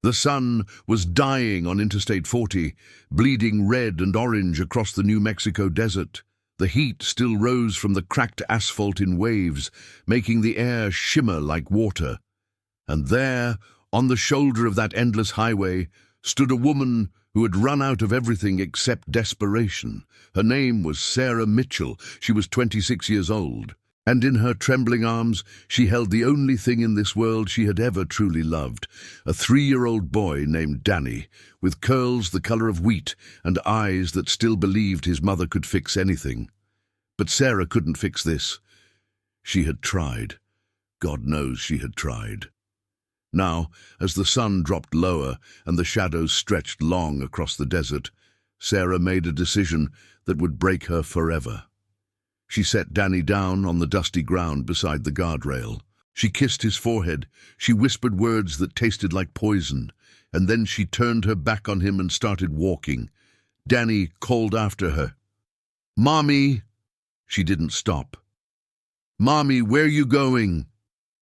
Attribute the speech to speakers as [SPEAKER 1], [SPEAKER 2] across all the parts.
[SPEAKER 1] The sun was dying on Interstate 40, bleeding red and orange across the New Mexico desert. The heat still rose from the cracked asphalt in waves, making the air shimmer like water. And there, on the shoulder of that endless highway, stood a woman who had run out of everything except desperation. Her name was Sarah Mitchell. She was 26 years old, and in her trembling arms she held the only thing in this world she had ever truly loved, a 3-year-old boy named Danny, with curls the color of wheat and eyes that still believed his mother could fix anything. But Sarah couldn't fix this. She had tried. God knows she had tried. Now, as the sun dropped lower and the shadows stretched long across the desert, Sarah made a decision that would break her forever. She set Danny down on the dusty ground beside the guardrail. She kissed his forehead, she whispered words that tasted like poison, and then she turned her back on him and started walking. Danny called after her. "Mommy!" She didn't stop. "Mommy, where you going?"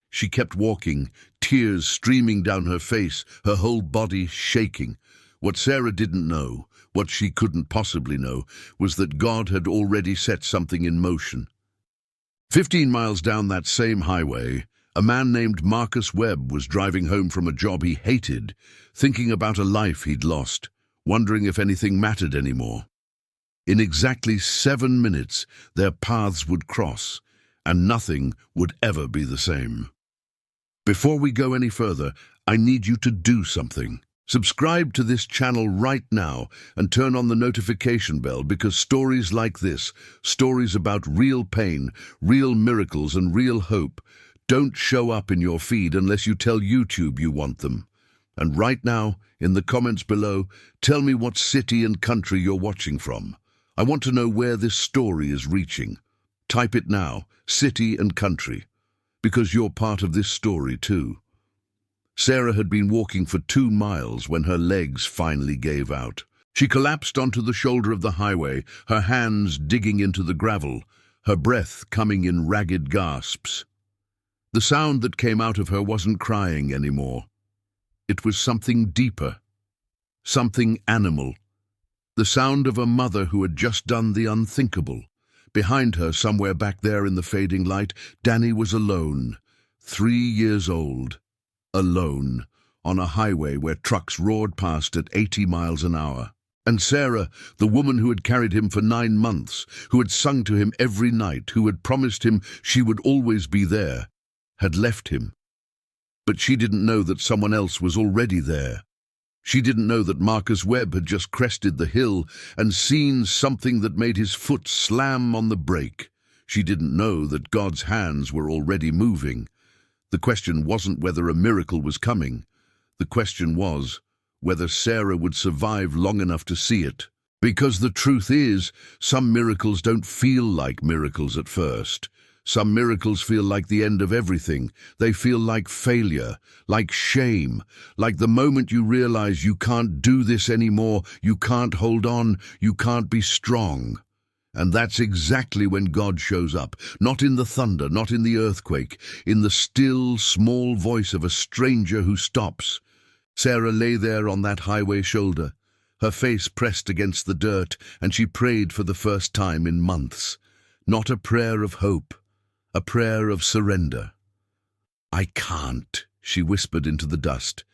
[SPEAKER 1] She kept walking, tears streaming down her face, her whole body shaking. What Sarah didn't know, what she couldn't possibly know, was that God had already set something in motion. 15 miles down that same highway, a man named Marcus Webb was driving home from a job he hated, thinking about a life he'd lost, wondering if anything mattered anymore. In exactly 7 minutes, their paths would cross, and nothing would ever be the same. Before we go any further, I need you to do something. Subscribe to this channel right now and turn on the notification bell, because stories like this, stories about real pain, real miracles and real hope, don't show up in your feed unless you tell YouTube you want them. And right now, in the comments below, tell me what city and country you're watching from. I want to know where this story is reaching. Type it now, city and country, because you're part of this story too. Sarah had been walking for 2 miles when her legs finally gave out. She collapsed onto the shoulder of the highway, her hands digging into the gravel, her breath coming in ragged gasps. The sound that came out of her wasn't crying anymore. It was something deeper, something animal. The sound of a mother who had just done the unthinkable. Behind her, somewhere back there in the fading light, Danny was alone, 3 years old, alone, on a highway where trucks roared past at 80 miles an hour. And Sarah, the woman who had carried him for 9 months, who had sung to him every night, who had promised him she would always be there, had left him. But she didn't know that someone else was already there. She didn't know that Marcus Webb had just crested the hill and seen something that made his foot slam on the brake. She didn't know that God's hands were already moving. The question wasn't whether a miracle was coming. The question was whether Sarah would survive long enough to see it. Because the truth is, some miracles don't feel like miracles at first. Some miracles feel like the end of everything. They feel like failure, like shame, like the moment you realize you can't do this anymore, you can't hold on, you can't be strong. And that's exactly when God shows up, not in the thunder, not in the earthquake, in the still, small voice of a stranger who stops. Sarah lay there on that highway shoulder, her face pressed against the dirt, and she prayed for the first time in months. Not a prayer of hope, a prayer of surrender. "I can't," she whispered into the dust.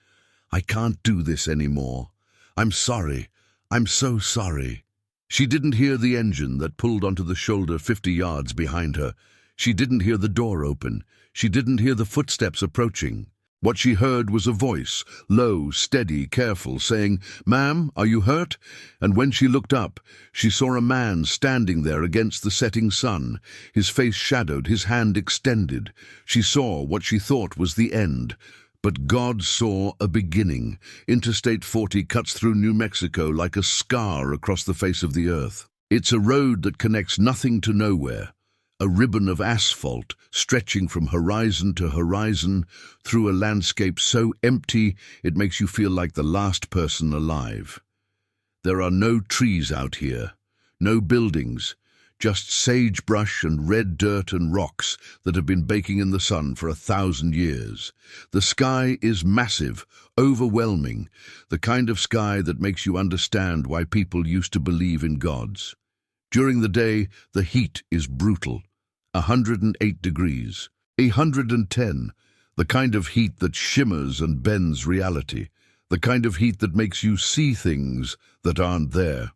[SPEAKER 1] "I can't do this anymore. I'm sorry. I'm so sorry." She didn't hear the engine that pulled onto the shoulder 50 yards behind her. She didn't hear the door open. She didn't hear the footsteps approaching. What she heard was a voice, low, steady, careful, saying, "Ma'am, are you hurt?" And when she looked up, she saw a man standing there against the setting sun, his face shadowed, his hand extended. She saw what she thought was the end. But God saw a beginning. Interstate 40 cuts through New Mexico like a scar across the face of the earth. It's a road that connects nothing to nowhere. A ribbon of asphalt stretching from horizon to horizon through a landscape so empty it makes you feel like the last person alive. There are no trees out here, no buildings, just sagebrush and red dirt and rocks that have been baking in the sun for 1,000 years. The sky is massive, overwhelming, the kind of sky that makes you understand why people used to believe in gods. During the day, the heat is brutal, 108 degrees, 110, the kind of heat that shimmers and bends reality, the kind of heat that makes you see things that aren't there.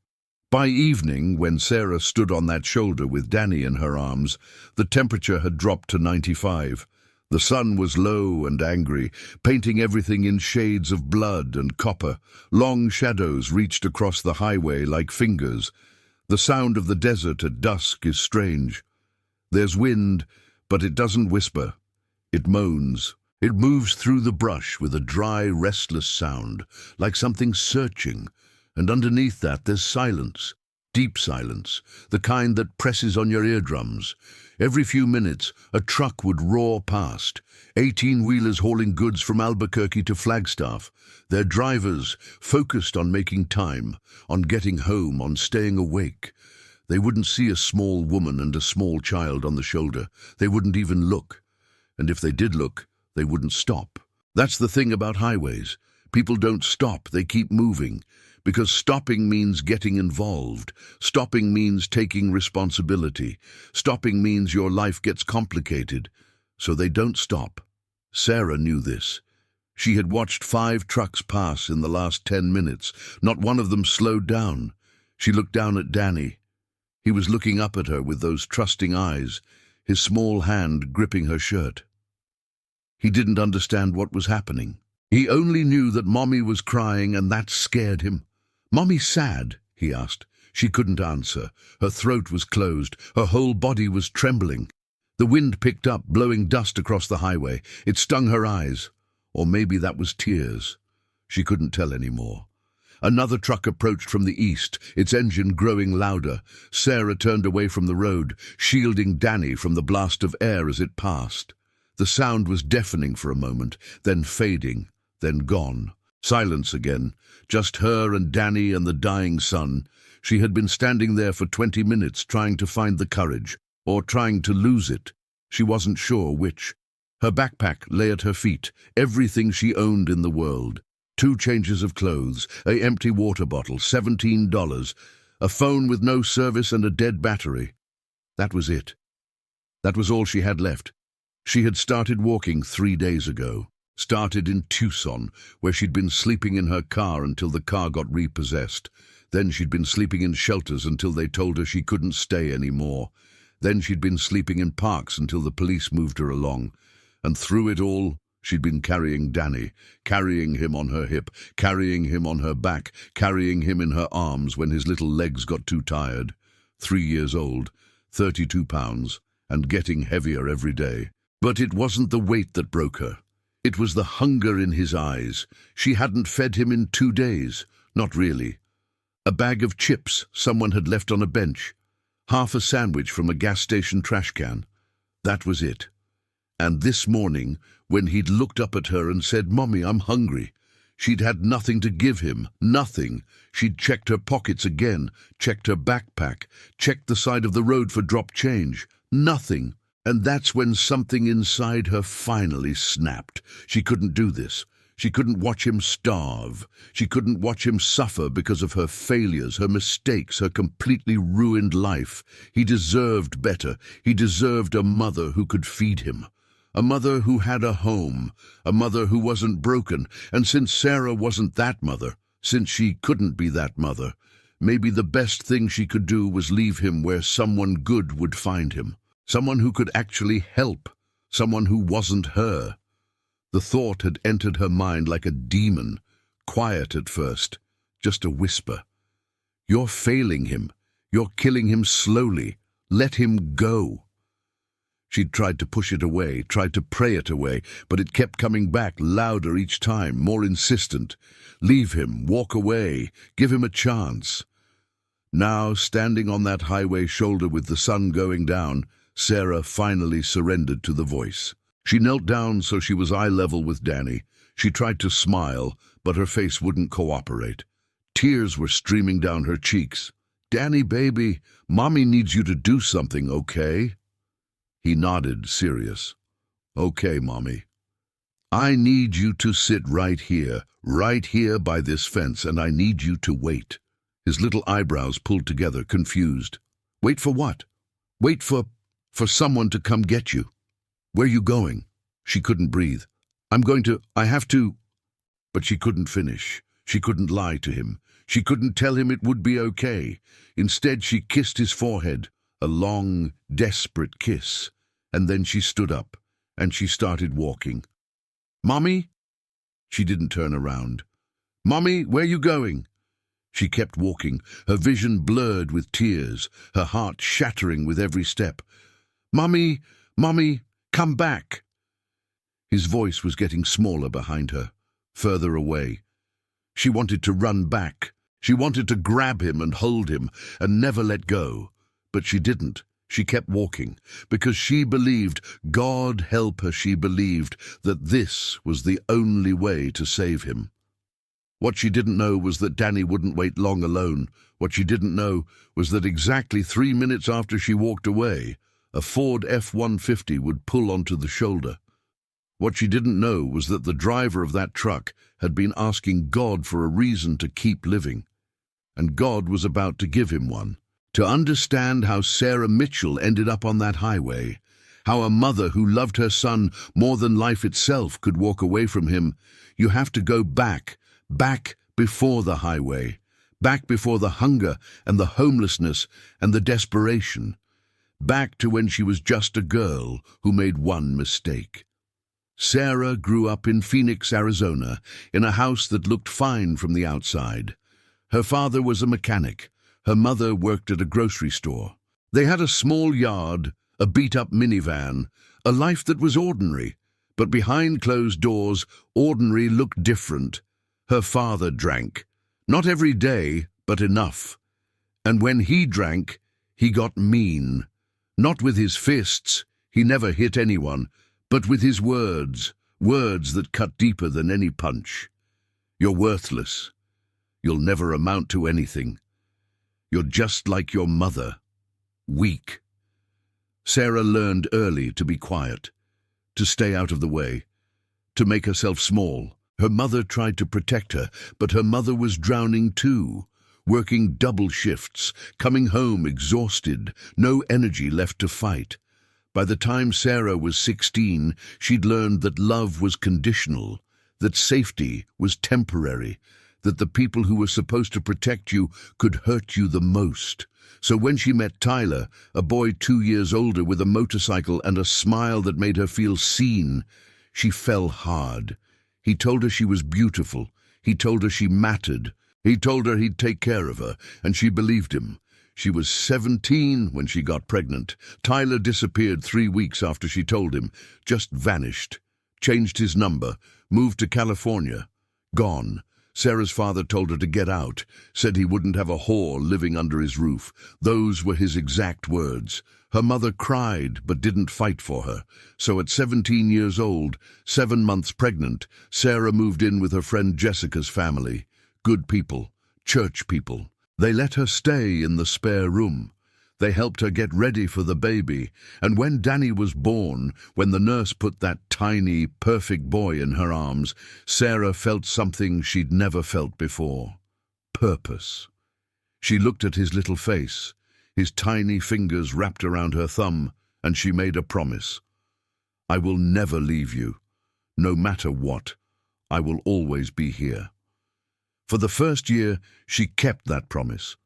[SPEAKER 1] By evening, when Sarah stood on that shoulder with Danny in her arms, the temperature had dropped to 95. The sun was low and angry, painting everything in shades of blood and copper. Long shadows reached across the highway like fingers. The sound of the desert at dusk is strange. There's wind, but it doesn't whisper. It moans. It moves through the brush with a dry, restless sound, like something searching. And underneath that, there's silence, deep silence, the kind that presses on your eardrums. Every few minutes, a truck would roar past, 18-wheelers hauling goods from Albuquerque to Flagstaff. Their drivers focused on making time, on getting home, on staying awake. They wouldn't see a small woman and a small child on the shoulder. They wouldn't even look. And if they did look, they wouldn't stop. That's the thing about highways. People don't stop, they keep moving. Because stopping means getting involved. Stopping means taking responsibility. Stopping means your life gets complicated. So they don't stop. Sarah knew this. She had watched 5 trucks pass in the last 10 minutes. Not one of them slowed down. She looked down at Danny. He was looking up at her with those trusting eyes, his small hand gripping her shirt. He didn't understand what was happening. He only knew that Mommy was crying, and that scared him. "Mommy sad?" he asked. She couldn't answer. Her throat was closed. Her whole body was trembling. The wind picked up, blowing dust across the highway. It stung her eyes. Or maybe that was tears. She couldn't tell anymore. Another truck approached from the east, its engine growing louder. Sarah turned away from the road, shielding Danny from the blast of air as it passed. The sound was deafening for a moment, then fading, then gone. Silence again, just her and Danny and the dying sun. She had been standing there for 20 minutes trying to find the courage, or trying to lose it. She wasn't sure which. Her backpack lay at her feet, everything she owned in the world. 2 changes of clothes, an empty water bottle, $17, a phone with no service and a dead battery. That was it. That was all she had left. She had started walking 3 days ago. Started in Tucson, where she'd been sleeping in her car until the car got repossessed. Then she'd been sleeping in shelters until they told her she couldn't stay anymore. Then she'd been sleeping in parks until the police moved her along. And through it all, she'd been carrying Danny, carrying him on her hip, carrying him on her back, carrying him in her arms when his little legs got too tired. 3 years old, 32 pounds, and getting heavier every day. But it wasn't the weight that broke her. It was the hunger in his eyes. She hadn't fed him in 2 days. Not really. A bag of chips someone had left on a bench. Half a sandwich from a gas station trash can. That was it. And this morning, when he'd looked up at her and said, "Mommy, I'm hungry," she'd had nothing to give him, nothing. She'd checked her pockets again, checked her backpack, checked the side of the road for drop change. Nothing. And that's when something inside her finally snapped. She couldn't do this. She couldn't watch him starve. She couldn't watch him suffer because of her failures, her mistakes, her completely ruined life. He deserved better. He deserved a mother who could feed him. A mother who had a home. A mother who wasn't broken. And since Sarah wasn't that mother, since she couldn't be that mother, maybe the best thing she could do was leave him where someone good would find him. Someone who could actually help. Someone who wasn't her. The thought had entered her mind like a demon, quiet at first, just a whisper. "You're failing him. You're killing him slowly. Let him go." She'd tried to push it away, tried to pray it away, but it kept coming back louder each time, more insistent. Leave him, walk away, give him a chance. Now, standing on that highway shoulder with the sun going down, Sarah finally surrendered to the voice. She knelt down so she was eye level with Danny. She tried to smile, but her face wouldn't cooperate. Tears were streaming down her cheeks. "Danny, baby, Mommy needs you to do something, okay?" He nodded, serious. "Okay, Mommy. I need you to sit right here by this fence, and I need you to wait." His little eyebrows pulled together, confused. "Wait for what?" "Wait for someone to come get you." "Where you going?" She couldn't breathe. I have to." But she couldn't finish. She couldn't lie to him. She couldn't tell him it would be okay. Instead, she kissed his forehead, a long, desperate kiss. And then she stood up, and she started walking. "Mommy?" She didn't turn around. "Mommy, where you going?" She kept walking, her vision blurred with tears, her heart shattering with every step. "Mommy, Mommy, come back!" His voice was getting smaller behind her, further away. She wanted to run back. She wanted to grab him and hold him and never let go. But she didn't. She kept walking, because she believed, God help her, she believed that this was the only way to save him. What she didn't know was that Danny wouldn't wait long alone. What she didn't know was that exactly 3 minutes after she walked away, a Ford F-150 would pull onto the shoulder. What she didn't know was that the driver of that truck had been asking God for a reason to keep living, and God was about to give him one. To understand how Sarah Mitchell ended up on that highway, how a mother who loved her son more than life itself could walk away from him, you have to go back before the highway, back before the hunger and the homelessness and the desperation, back to when she was just a girl who made one mistake. Sarah grew up in Phoenix, Arizona, in a house that looked fine from the outside. Her father was a mechanic. Her mother worked at a grocery store. They had a small yard, a beat-up minivan, a life that was ordinary. But behind closed doors, ordinary looked different. Her father drank. Not every day, but enough. And when he drank, he got mean. Not with his fists, he never hit anyone, but with his words, words that cut deeper than any punch. "You're worthless. You'll never amount to anything. You're just like your mother, weak." Sarah learned early to be quiet, to stay out of the way, to make herself small. Her mother tried to protect her, but her mother was drowning too, working double shifts, coming home exhausted, no energy left to fight. By the time Sarah was 16, she'd learned that love was conditional, that safety was temporary, that the people who were supposed to protect you could hurt you the most. So when she met Tyler, a boy 2 years older with a motorcycle and a smile that made her feel seen, she fell hard. He told her she was beautiful. He told her she mattered. He told her he'd take care of her, and she believed him. She was 17 when she got pregnant. Tyler disappeared 3 weeks after she told him, just vanished, changed his number, moved to California, gone. Sarah's father told her to get out, said he wouldn't have a whore living under his roof. Those were his exact words. Her mother cried but didn't fight for her. So at 17 years old, 7 months pregnant, Sarah moved in with her friend Jessica's family. Good people, church people. They let her stay in the spare room. They helped her get ready for the baby, and when Danny was born, when the nurse put that tiny, perfect boy in her arms, Sarah felt something she'd never felt before. Purpose. She looked at his little face, his tiny fingers wrapped around her thumb, and she made a promise. "I will never leave you. No matter what, I will always be here." For the first year, she kept that promise.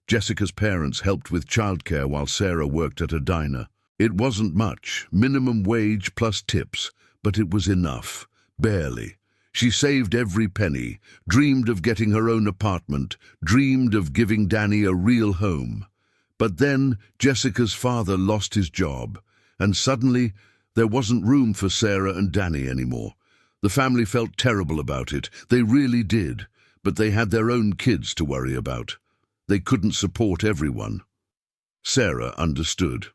[SPEAKER 1] Jessica's parents helped with childcare while Sarah worked at a diner. It wasn't much, minimum wage plus tips, but it was enough, barely. She saved every penny, dreamed of getting her own apartment, dreamed of giving Danny a real home. But then Jessica's father lost his job, and suddenly there wasn't room for Sarah and Danny anymore. The family felt terrible about it, they really did, but they had their own kids to worry about. They couldn't support everyone. Sarah understood.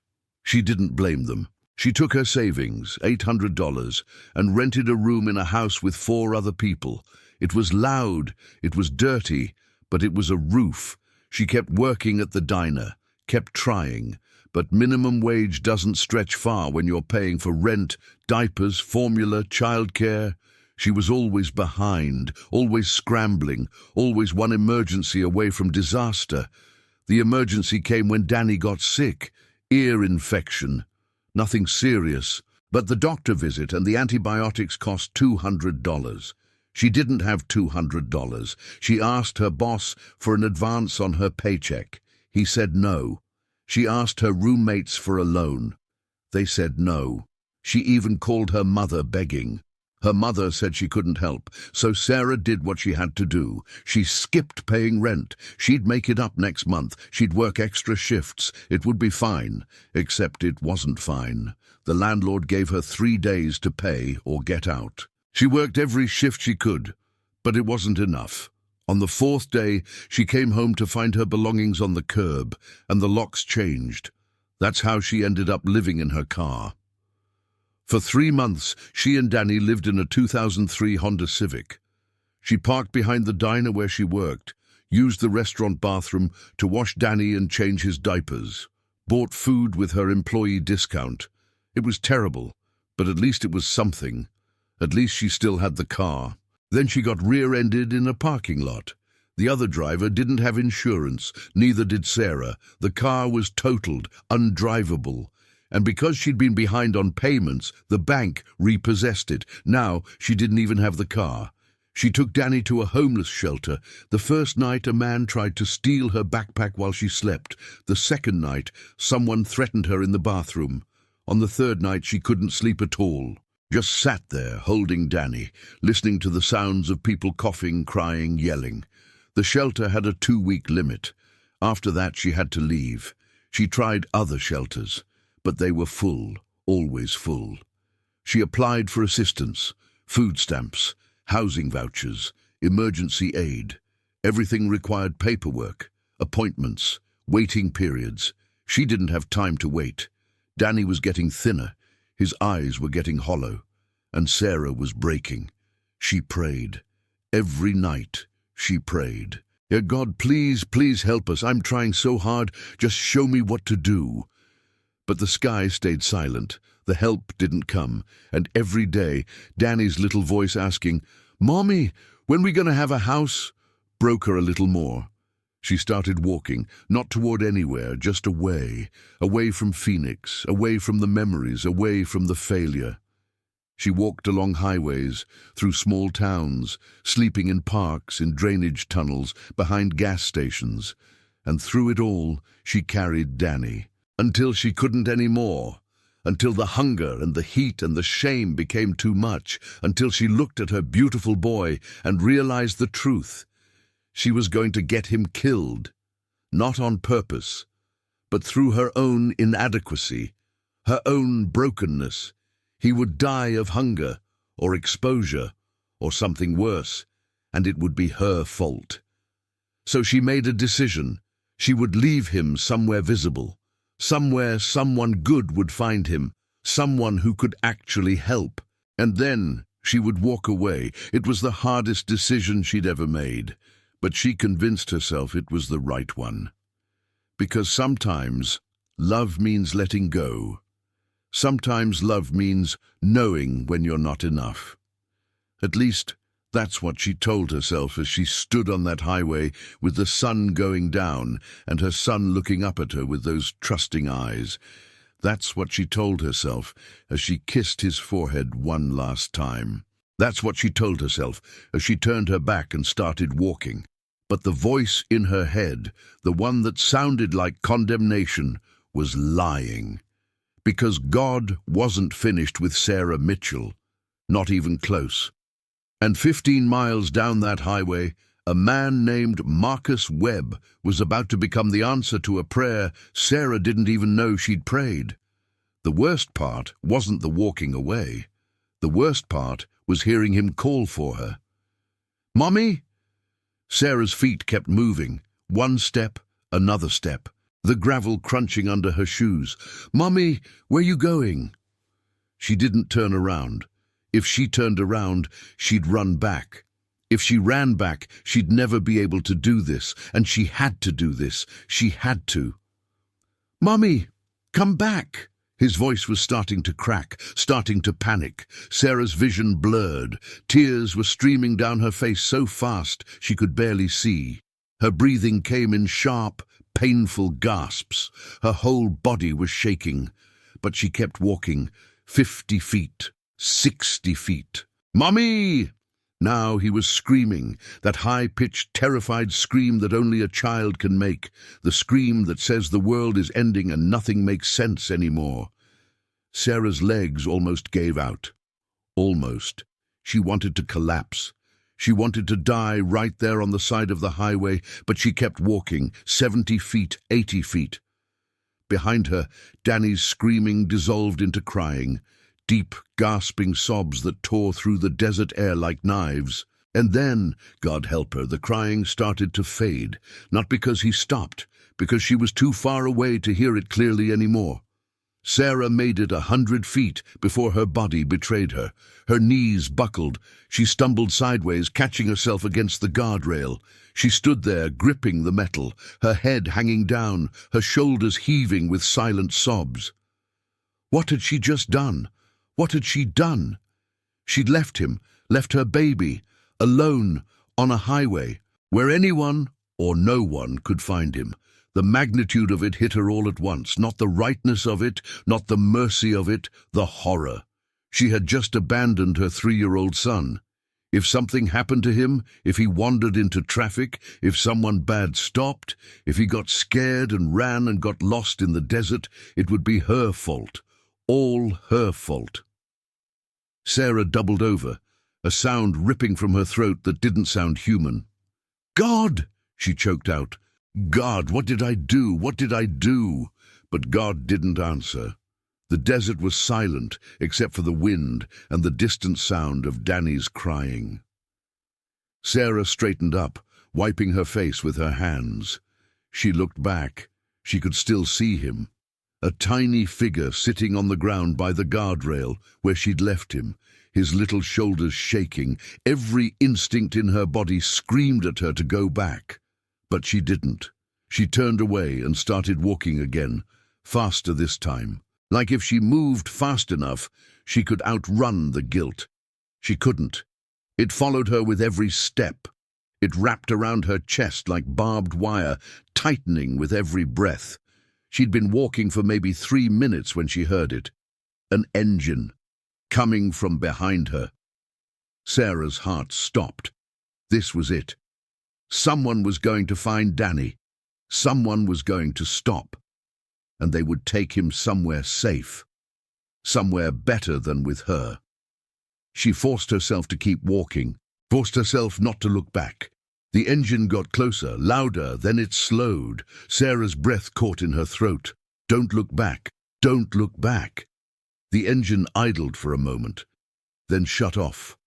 [SPEAKER 1] She didn't blame them. She took her savings, $800, and rented a room in a house with 4 other people. It was loud, it was dirty, but it was a roof. She kept working at the diner, kept trying, but minimum wage doesn't stretch far when you're paying for rent, diapers, formula, childcare. She was always behind, always scrambling, always one emergency away from disaster. The emergency came when Danny got sick, ear infection. Nothing serious, but the doctor visit and the antibiotics cost $200. She didn't have $200. She asked her boss for an advance on her paycheck. He said no. She asked her roommates for a loan. They said no. She even called her mother begging. Her mother said she couldn't help, so Sarah did what she had to do. She skipped paying rent. She'd make it up next month. She'd work extra shifts. It would be fine. Except it wasn't fine. The landlord gave her 3 days to pay or get out. She worked every shift she could, but it wasn't enough. On the 4th day, she came home to find her belongings on the curb, and the locks changed. That's how she ended up living in her car. For 3 months, she and Danny lived in a 2003 Honda Civic. She parked behind the diner where she worked, used the restaurant bathroom to wash Danny and change his diapers, bought food with her employee discount. It was terrible, but at least it was something. At least she still had the car. Then she got rear-ended in a parking lot. The other driver didn't have insurance, neither did Sarah. The car was totaled, undrivable. And because she'd been behind on payments, the bank repossessed it. Now she didn't even have the car. She took Danny to a homeless shelter. The first night, a man tried to steal her backpack while she slept. The second night, someone threatened her in the bathroom. On the third night, she couldn't sleep at all. Just sat there, holding Danny, listening to the sounds of people coughing, crying, yelling. The shelter had a 2-week limit. After that, she had to leave. She tried other shelters, but they were full, always full. She applied for assistance, food stamps, housing vouchers, emergency aid. Everything required paperwork, appointments, waiting periods. She didn't have time to wait. Danny was getting thinner. His eyes were getting hollow, and Sarah was breaking. She prayed. Every night she prayed. "Dear God, please, please help us. I'm trying so hard. Just show me what to do." But the sky stayed silent. The help didn't come. And every day, Danny's little voice asking, "Mommy, when we gonna have a house?" broke her a little more. She started walking, not toward anywhere, just away, away from Phoenix, away from the memories, away from the failure. She walked along highways, through small towns, sleeping in parks, in drainage tunnels, behind gas stations. And through it all, she carried Danny. Until she couldn't anymore, until the hunger and the heat and the shame became too much, until she looked at her beautiful boy and realized the truth. She was going to get him killed, not on purpose, but through her own inadequacy, her own brokenness. He would die of hunger or exposure or something worse, and it would be her fault. So she made a decision. She would leave him somewhere visible. Somewhere someone good would find him, someone who could actually help. And then she would walk away. It was the hardest decision she'd ever made, but she convinced herself it was the right one. Because sometimes love means letting go. Sometimes love means knowing when you're not enough. At least, that's what she told herself as she stood on that highway with the sun going down and her son looking up at her with those trusting eyes. That's what she told herself as she kissed his forehead one last time. That's what she told herself as she turned her back and started walking. But the voice in her head, the one that sounded like condemnation, was lying. Because God wasn't finished with Sarah Mitchell, not even close. And 15 miles down that highway, a man named Marcus Webb was about to become the answer to a prayer Sarah didn't even know she'd prayed. The worst part wasn't the walking away. The worst part was hearing him call for her. "Mommy?" Sarah's feet kept moving, one step, another step, the gravel crunching under her shoes. "Mommy, where you going?" She didn't turn around. If she turned around, she'd run back. If she ran back, she'd never be able to do this, and she had to do this. She had to. "Mummy, come back!" His voice was starting to crack, starting to panic. Sarah's vision blurred. Tears were streaming down her face so fast she could barely see. Her breathing came in sharp, painful gasps. Her whole body was shaking. But she kept walking. 50 feet, 60 feet. "Mummy!" Now he was screaming, that high-pitched, terrified scream that only a child can make, the scream that says the world is ending and nothing makes sense anymore. Sarah's legs almost gave out. Almost. She wanted to collapse. She wanted to die right there on the side of the highway, but she kept walking, 70 feet, 80 feet. Behind her, Danny's screaming dissolved into crying. Deep, gasping sobs that tore through the desert air like knives. And then, God help her, the crying started to fade, not because he stopped, because she was too far away to hear it clearly anymore. Sarah made it 100 feet before her body betrayed her. Her knees buckled. She stumbled sideways, catching herself against the guardrail. She stood there, gripping the metal, her head hanging down, her shoulders heaving with silent sobs. What had she just done? What had she done? She'd left him, left her baby, alone, on a highway, where anyone or no one could find him. The magnitude of it hit her all at once, not the rightness of it, not the mercy of it, the horror. She had just abandoned her 3-year-old son. If something happened to him, if he wandered into traffic, if someone bad stopped, if he got scared and ran and got lost in the desert, it would be her fault, all her fault. Sarah doubled over, a sound ripping from her throat that didn't sound human. "God!" she choked out. "God, what did I do? What did I do?" But God didn't answer. The desert was silent, except for the wind and the distant sound of Danny's crying. Sarah straightened up, wiping her face with her hands. She looked back. She could still see him. A tiny figure sitting on the ground by the guardrail where she'd left him, his little shoulders shaking. Every instinct in her body screamed at her to go back. But she didn't. She turned away and started walking again, faster this time. Like if she moved fast enough, she could outrun the guilt. She couldn't. It followed her with every step. It wrapped around her chest like barbed wire, tightening with every breath. She'd been walking for maybe 3 minutes when she heard it. An engine, coming from behind her. Sarah's heart stopped. This was it. Someone was going to find Danny. Someone was going to stop. And they would take him somewhere safe. Somewhere better than with her. She forced herself to keep walking, forced herself not to look back. The engine got closer, louder, then it slowed. Sarah's breath caught in her throat. Don't look back. Don't look back. The engine idled for a moment, then shut off.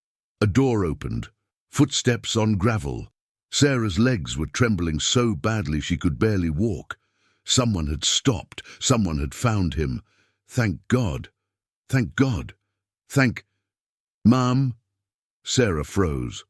[SPEAKER 1] A door opened. Footsteps on gravel. Sarah's legs were trembling so badly she could barely walk. Someone had stopped. Someone had found him. Thank God. Thank God. Thank... "Mom?" Sarah froze.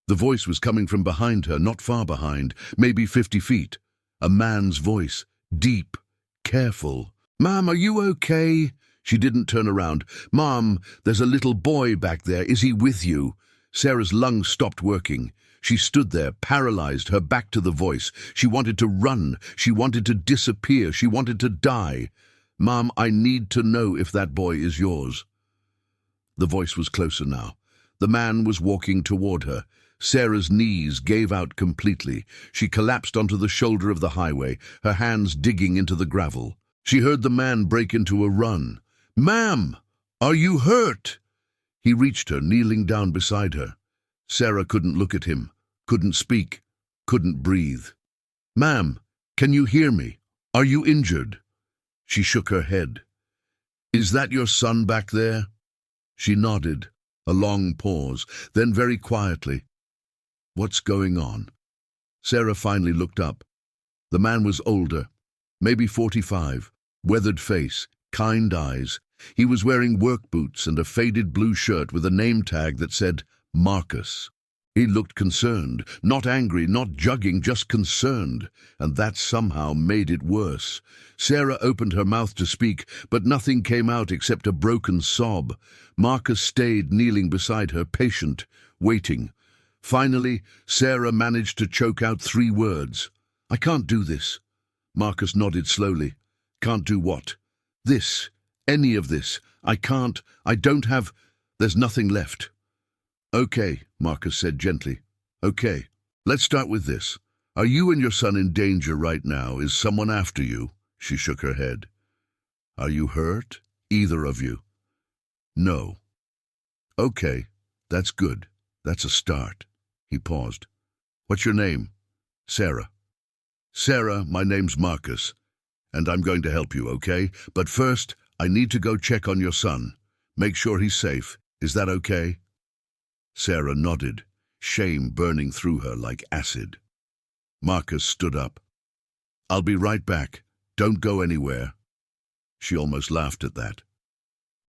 [SPEAKER 1] The voice was coming from behind her, not far behind, maybe 50 feet. A man's voice, deep, careful. "Mom, are you okay?" She didn't turn around. "Mom, there's a little boy back there. Is he with you?" Sarah's lungs stopped working. She stood there, paralyzed, her back to the voice. She wanted to run. She wanted to disappear. She wanted to die. "Mom, I need to know if that boy is yours." The voice was closer now. The man was walking toward her. Sarah's knees gave out completely. She collapsed onto the shoulder of the highway, her hands digging into the gravel. She heard the man break into a run. "Ma'am, are you hurt?" He reached her, kneeling down beside her. Sarah couldn't look at him, couldn't speak, couldn't breathe. "Ma'am, can you hear me? Are you injured?" She shook her head. "Is that your son back there?" She nodded. A long pause, then very quietly, "What's going on?" Sarah finally looked up. The man was older, maybe 45, weathered face, kind eyes. He was wearing work boots and a faded blue shirt with a name tag that said Marcus. He looked concerned, not angry, not jugging, just concerned, and that somehow made it worse. Sarah opened her mouth to speak, but nothing came out except a broken sob. Marcus stayed kneeling beside her, patient, waiting. Finally, Sarah managed to choke out 3 words. "I can't do this." Marcus nodded slowly. "Can't do what?" "This. Any of this. I can't. I don't have. There's nothing left." "Okay," Marcus said gently. "Okay. Let's start with this. Are you and your son in danger right now? Is someone after you?" She shook her head. "Are you hurt? Either of you?" "No." "Okay. That's good. That's a start." He paused. "What's your name?" "Sarah." "Sarah, my name's Marcus, and I'm going to help you, okay? But first, I need to go check on your son. Make sure he's safe. Is that okay?" Sarah nodded, shame burning through her like acid. Marcus stood up. "I'll be right back. Don't go anywhere." She almost laughed at that.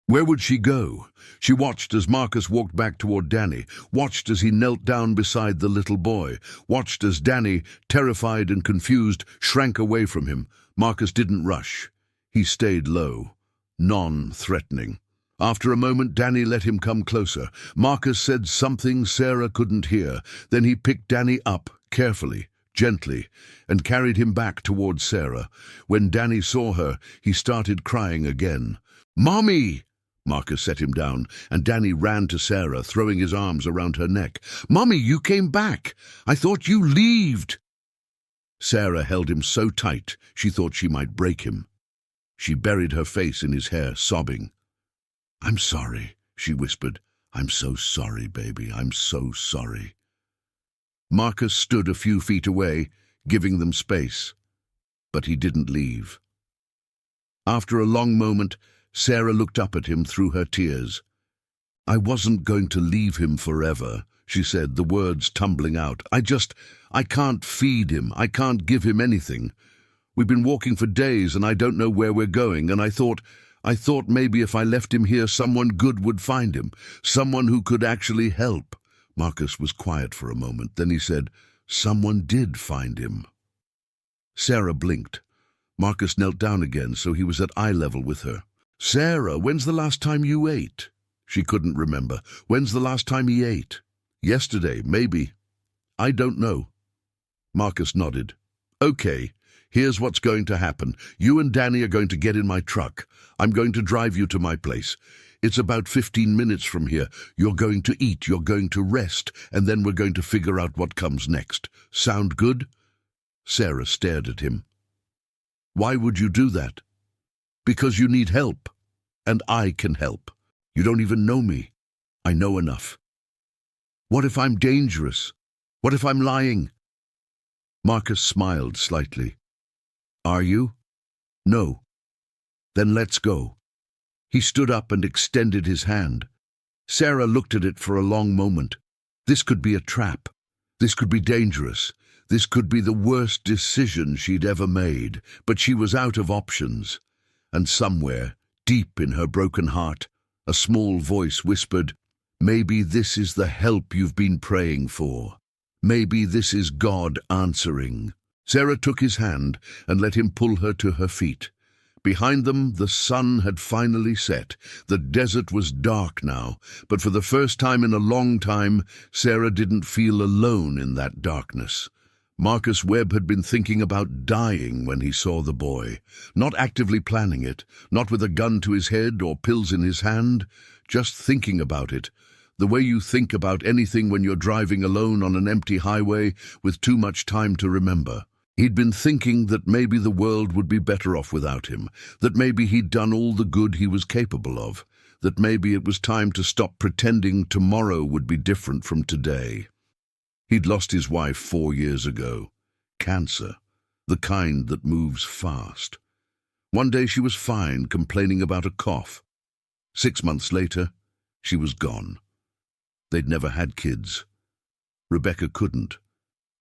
[SPEAKER 1] Where would she go? She watched as Marcus walked back toward Danny, watched as he knelt down beside the little boy, watched as Danny, terrified and confused, shrank away from him. Marcus didn't rush. He stayed low, non-threatening. After a moment, Danny let him come closer. Marcus said something Sarah couldn't hear. Then he picked Danny up, carefully, gently, and carried him back towards Sarah. When Danny saw her, he started crying again. "Mommy!" Marcus set him down, and Danny ran to Sarah, throwing his arms around her neck. "Mommy, you came back! I thought you leaved!" Sarah held him so tight she thought she might break him. She buried her face in his hair, sobbing. "I'm sorry," she whispered. "I'm so sorry, baby. I'm so sorry." Marcus stood a few feet away, giving them space, but he didn't leave. After a long moment, Sarah looked up at him through her tears. "I wasn't going to leave him forever," she said, the words tumbling out. I can't feed him. I can't give him anything. We've been walking for days and I don't know where we're going, and I thought maybe if I left him here, someone good would find him, someone who could actually help." Marcus was quiet for a moment. Then he said, "Someone did find him." Sarah blinked. Marcus knelt down again, so he was at eye level with her. "Sarah, when's the last time you ate?" She couldn't remember. "When's the last time he ate?" "Yesterday, maybe." "I don't know." Marcus nodded. "Okay. Here's what's going to happen. You and Danny are going to get in my truck. I'm going to drive you to my place. It's about 15 minutes from here. You're going to eat, you're going to rest, and then we're going to figure out what comes next. Sound good?" Sarah stared at him. "Why would you do that?" "Because you need help, and I can help. You don't even know me. I know enough." "What if I'm dangerous? What if I'm lying?" Marcus smiled slightly. "Are you?" "No." "Then let's go." He stood up and extended his hand. Sarah looked at it for a long moment. This could be a trap. This could be dangerous. This could be the worst decision she'd ever made, but she was out of options. And somewhere, deep in her broken heart, a small voice whispered, "Maybe this is the help you've been praying for. Maybe this is God answering." Sarah took his hand and let him pull her to her feet. Behind them, the sun had finally set. The desert was dark now, but for the first time in a long time, Sarah didn't feel alone in that darkness. Marcus Webb had been thinking about dying when he saw the boy, not actively planning it, not with a gun to his head or pills in his hand, just thinking about it, the way you think about anything when you're driving alone on an empty highway with too much time to remember. He'd been thinking that maybe the world would be better off without him, that maybe he'd done all the good he was capable of, that maybe it was time to stop pretending tomorrow would be different from today. He'd lost his wife 4 years ago. Cancer, the kind that moves fast. One day she was fine, complaining about a cough. 6 months later, she was gone. They'd never had kids. Rebecca couldn't.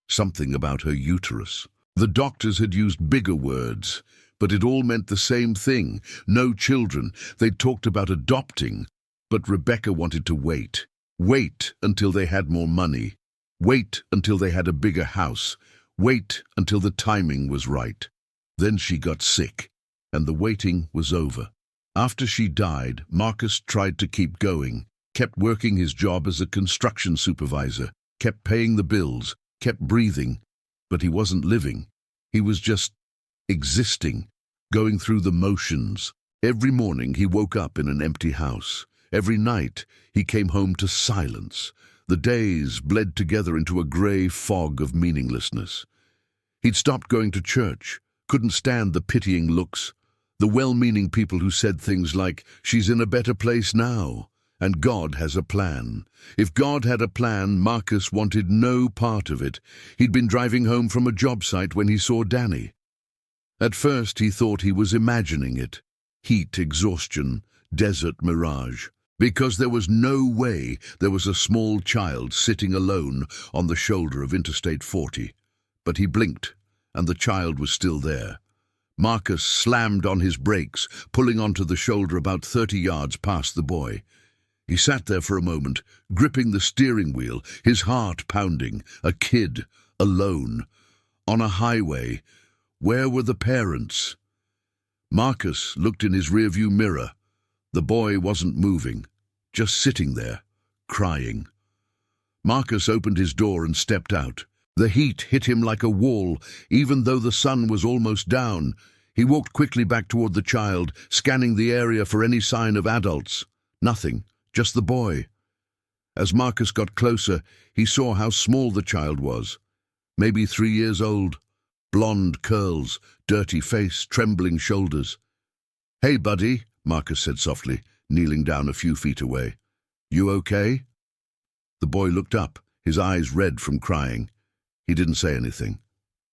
[SPEAKER 1] Something about her uterus. The doctors had used bigger words, but it all meant the same thing. No children. They'd talked about adopting, but Rebecca wanted to wait. Wait until they had more money. Wait until they had a bigger house. Wait until the timing was right. Then she got sick, and the waiting was over. After she died, Marcus tried to keep going, kept working his job as a construction supervisor, kept paying the bills, kept breathing, but he wasn't living. He was just existing, going through the motions. Every morning he woke up in an empty house. Every night he came home to silence. The days bled together into a grey fog of meaninglessness. He'd stopped going to church, couldn't stand the pitying looks, the well-meaning people who said things like, "She's in a better place now," and "God has a plan." If God had a plan, Marcus wanted no part of it. He'd been driving home from a job site when he saw Danny. At first he thought he was imagining it. Heat, exhaustion, desert mirage. Because there was no way there was a small child sitting alone on the shoulder of Interstate 40. But he blinked, and the child was still there. Marcus slammed on his brakes, pulling onto the shoulder about 30 yards past the boy. He sat there for a moment, gripping the steering wheel, his heart pounding. A kid, alone, on a highway. Where were the parents? Marcus looked in his rearview mirror. The boy wasn't moving, just sitting there, crying. Marcus opened his door and stepped out. The heat hit him like a wall, even though the sun was almost down. He walked quickly back toward the child, scanning the area for any sign of adults. Nothing, just the boy. As Marcus got closer, he saw how small the child was. Maybe 3 years old. Blonde curls, dirty face, trembling shoulders. "Hey, buddy," Marcus said softly, kneeling down a few feet away. "You okay?" The boy looked up, his eyes red from crying. He didn't say anything,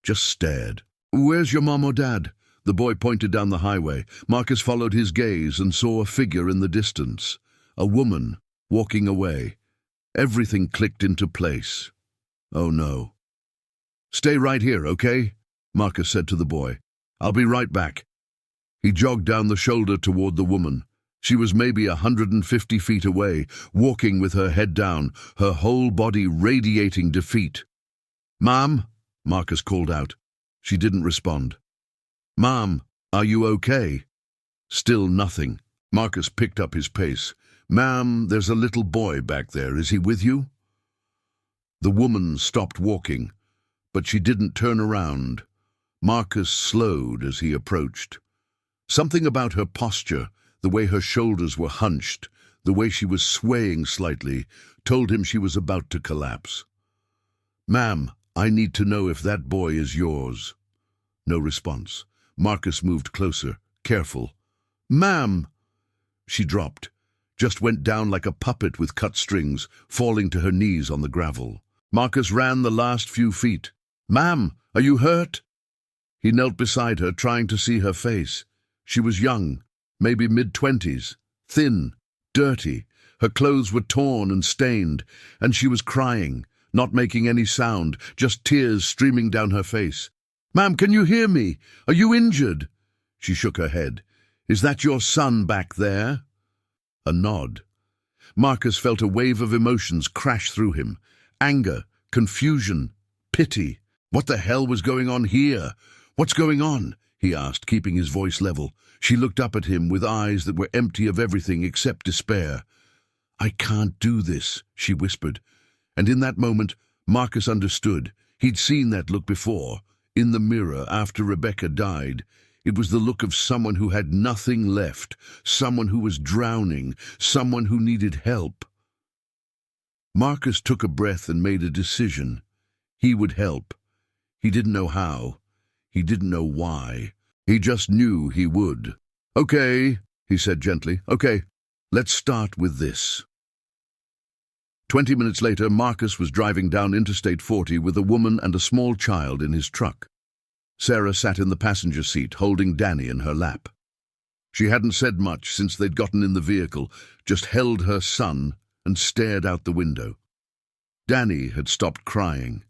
[SPEAKER 1] just stared. "Where's your mom or dad?" The boy pointed down the highway. Marcus followed his gaze and saw a figure in the distance. A woman, walking away. Everything clicked into place. Oh no. "Stay right here, okay?" Marcus said to the boy. "I'll be right back." He jogged down the shoulder toward the woman. She was maybe 150 feet away, walking with her head down, her whole body radiating defeat. "Mom," Marcus called out. She didn't respond. "Mom, are you okay?" Still nothing. Marcus picked up his pace. "Ma'am, there's a little boy back there. Is he with you?" The woman stopped walking, but she didn't turn around. Marcus slowed as he approached. Something about her posture, the way her shoulders were hunched, the way she was swaying slightly, told him she was about to collapse. "Ma'am, I need to know if that boy is yours." No response. Marcus moved closer, careful. "Ma'am!" She dropped, just went down like a puppet with cut strings, falling to her knees on the gravel. Marcus ran the last few feet. "Ma'am, are you hurt?" He knelt beside her, trying to see her face. She was young, maybe mid-20s, thin, dirty. Her clothes were torn and stained, and she was crying, not making any sound, just tears streaming down her face. "Ma'am, can you hear me? Are you injured?" She shook her head. "Is that your son back there?" A nod. Marcus felt a wave of emotions crash through him. Anger, confusion, pity. What the hell was going on here? "What's going on?" he asked, keeping his voice level. She looked up at him with eyes that were empty of everything except despair. "I can't do this," she whispered. And in that moment, Marcus understood. He'd seen that look before, in the mirror after Rebecca died. It was the look of someone who had nothing left, someone who was drowning, someone who needed help. Marcus took a breath and made a decision. He would help. He didn't know how. He didn't know why. He just knew he would. "Okay," he said gently. "Okay, let's start with this." 20 minutes later, Marcus was driving down Interstate 40 with a woman and a small child in his truck. Sarah sat in the passenger seat, holding Danny in her lap. She hadn't said much since they'd gotten in the vehicle, just held her son and stared out the window. Danny had stopped crying.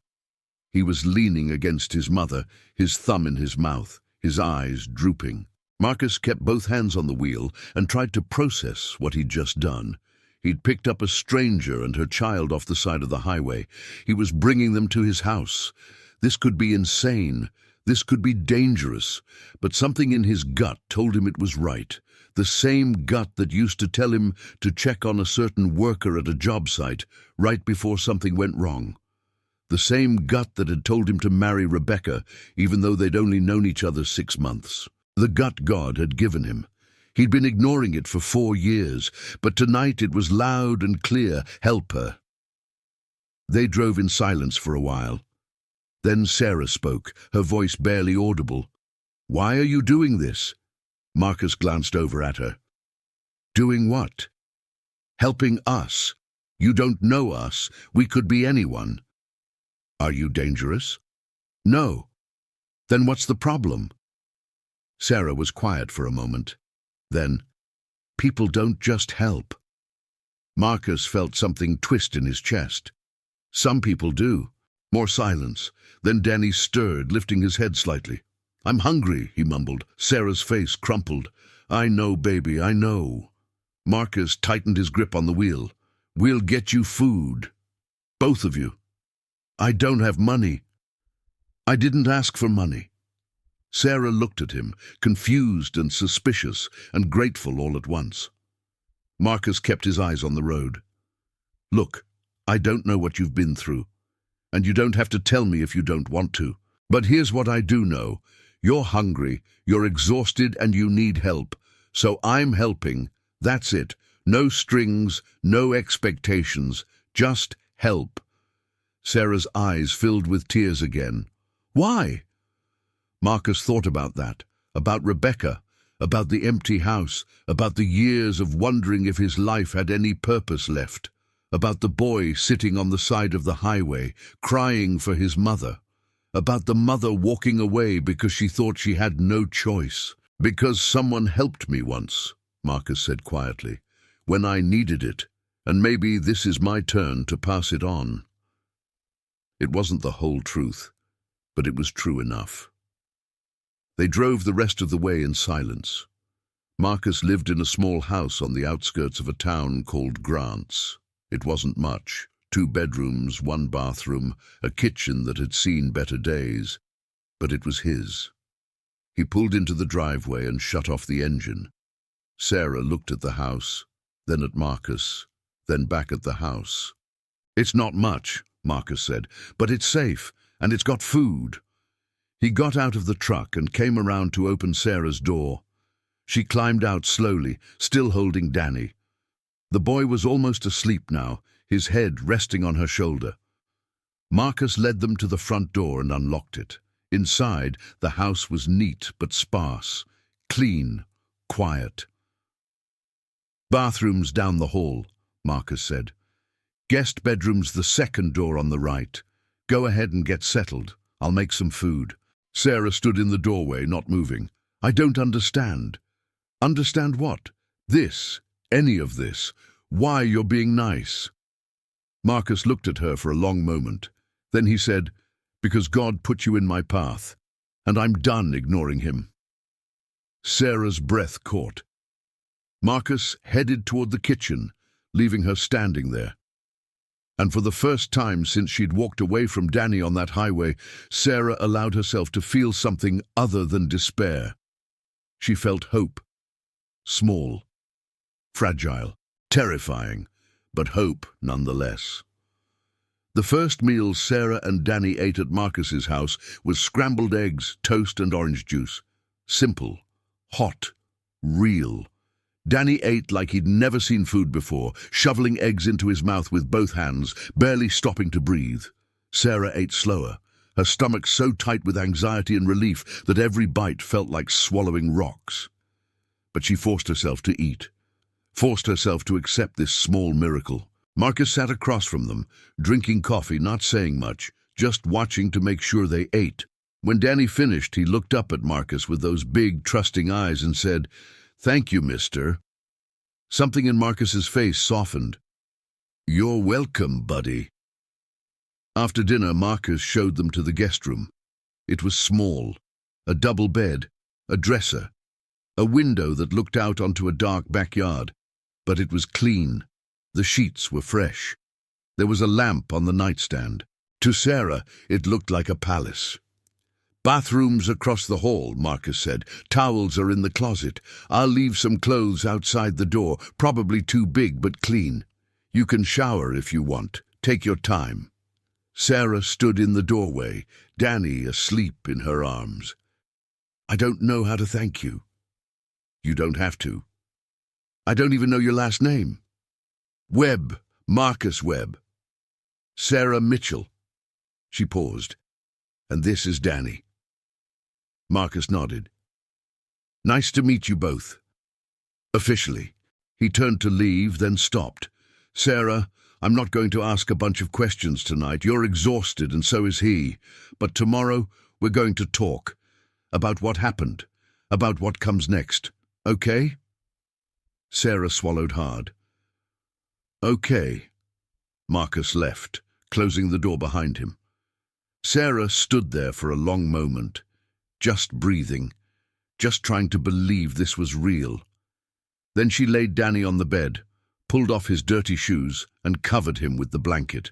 [SPEAKER 1] He was leaning against his mother, his thumb in his mouth, his eyes drooping. Marcus kept both hands on the wheel and tried to process what he'd just done. He'd picked up a stranger and her child off the side of the highway. He was bringing them to his house. This could be insane. This could be dangerous. But something in his gut told him it was right. The same gut that used to tell him to check on a certain worker at a job site right before something went wrong. The same gut that had told him to marry Rebecca, even though they'd only known each other 6 months. The gut God had given him. He'd been ignoring it for 4 years, but tonight it was loud and clear. Help her. They drove in silence for a while. Then Sarah spoke, her voice barely audible. "Why are you doing this?" Marcus glanced over at her. "Doing what?" "Helping us. You don't know us. We could be anyone." "Are you dangerous?" "No." "Then what's the problem?" Sarah was quiet for a moment. Then, "People don't just help." Marcus felt something twist in his chest. "Some people do." More silence. Then Danny stirred, lifting his head slightly. "I'm hungry," he mumbled. Sarah's face crumpled. "I know, baby, I know." Marcus tightened his grip on the wheel. "We'll get you food. Both of you." "I don't have money." "I didn't ask for money." Sarah looked at him, confused and suspicious and grateful all at once. Marcus kept his eyes on the road. "Look, I don't know what you've been through, and you don't have to tell me if you don't want to. But here's what I do know. You're hungry, you're exhausted, and you need help. So I'm helping. That's it. No strings, no expectations. Just help." Sarah's eyes filled with tears again. "Why?" Marcus thought about that, about Rebecca, about the empty house, about the years of wondering if his life had any purpose left, about the boy sitting on the side of the highway, crying for his mother, about the mother walking away because she thought she had no choice. "Because someone helped me once," Marcus said quietly, "when I needed it, and maybe this is my turn to pass it on." It wasn't the whole truth, but it was true enough. They drove the rest of the way in silence. Marcus lived in a small house on the outskirts of a town called Grants. It wasn't much. 2 bedrooms, 1 bathroom, a kitchen that had seen better days. But it was his. He pulled into the driveway and shut off the engine. Sarah looked at the house, then at Marcus, then back at the house. "It's not much," Marcus said, "but it's safe, and it's got food." He got out of the truck and came around to open Sarah's door. She climbed out slowly, still holding Danny. The boy was almost asleep now, his head resting on her shoulder. Marcus led them to the front door and unlocked it. Inside, the house was neat but sparse, clean, quiet. "Bathrooms down the hall," Marcus said. "Guest bedroom's the second door on the right. Go ahead and get settled. I'll make some food." Sarah stood in the doorway, not moving. "I don't understand." "Understand what?" "This. Any of this. Why you're being nice." Marcus looked at her for a long moment. Then he said, "Because God put you in my path, and I'm done ignoring him." Sarah's breath caught. Marcus headed toward the kitchen, leaving her standing there. And for the first time since she'd walked away from Danny on that highway, Sarah allowed herself to feel something other than despair. She felt hope. Small, fragile, terrifying, but hope nonetheless. The first meal Sarah and Danny ate at Marcus's house was scrambled eggs, toast and orange juice. Simple, hot, real. Danny ate like he'd never seen food before, shoveling eggs into his mouth with both hands, barely stopping to breathe. Sarah ate slower, her stomach so tight with anxiety and relief that every bite felt like swallowing rocks. But she forced herself to eat, forced herself to accept this small miracle. Marcus sat across from them, drinking coffee, not saying much, just watching to make sure they ate. When Danny finished, he looked up at Marcus with those big, trusting eyes and said, "Thank you, mister." Something in Marcus's face softened. "You're welcome, buddy." After dinner, Marcus showed them to the guest room. It was small, a double bed, a dresser, a window that looked out onto a dark backyard, but it was clean, The sheets were fresh. There was a lamp on the nightstand. To Sarah, it looked like a palace. "Bathrooms across the hall," Marcus said. "Towels are in the closet. I'll leave some clothes outside the door, probably too big but clean. You can shower if you want. Take your time." Sarah stood in the doorway, Danny asleep in her arms. "I don't know how to thank you." "You don't have to. I don't even know your last name." "Webb, Marcus Webb." "Sarah Mitchell." She paused. "And this is Danny." Marcus nodded. "Nice to meet you both." Officially. He turned to leave, then stopped. "Sarah, I'm not going to ask a bunch of questions tonight. You're exhausted, and so is he. But tomorrow, we're going to talk. About what happened. About what comes next. Okay?" Sarah swallowed hard. "Okay." Marcus left, closing the door behind him. Sarah stood there for a long moment, just breathing, just trying to believe this was real. Then she laid Danny on the bed, pulled off his dirty shoes, and covered him with the blanket.